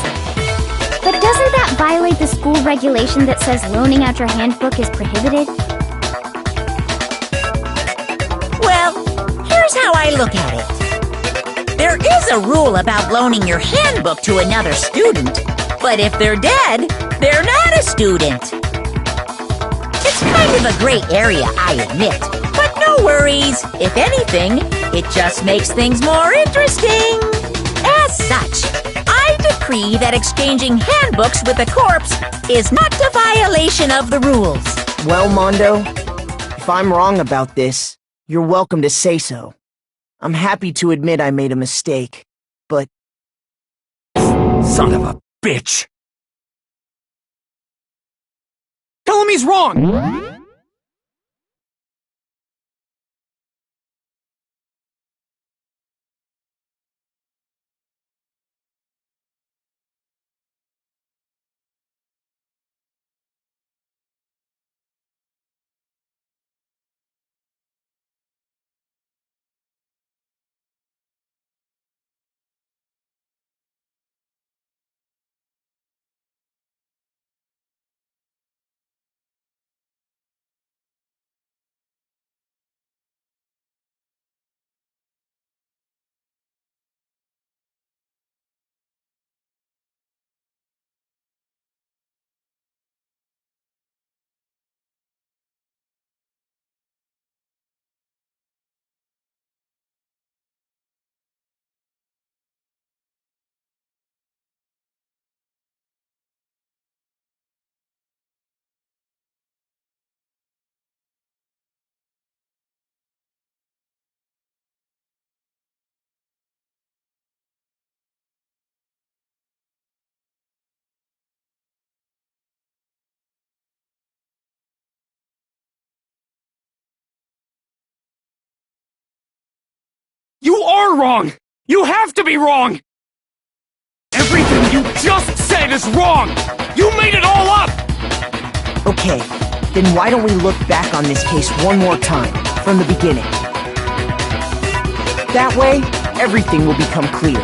But doesn't that violate the school regulation that says loaning out your handbook is prohibited? Well, here's how I look at it. There is a rule about loaning your handbook to another student, but if they're dead, they're not a student. It's kind of a gray area, I admit, but no worries. If anything, it just makes things more interesting. As such, I decree that exchanging handbooks with a corpse is not a violation of the rules. Well, Mondo, if I'm wrong about this, you're welcome to say so. I'm happy to admit I made a mistake, but... Son of a bitch! Tell him he's wrong! You are wrong! You have to be wrong! Everything you just said is wrong! You made it all up! Okay, then why don't we look back on this case one more time, from the beginning? That way, everything will become clear.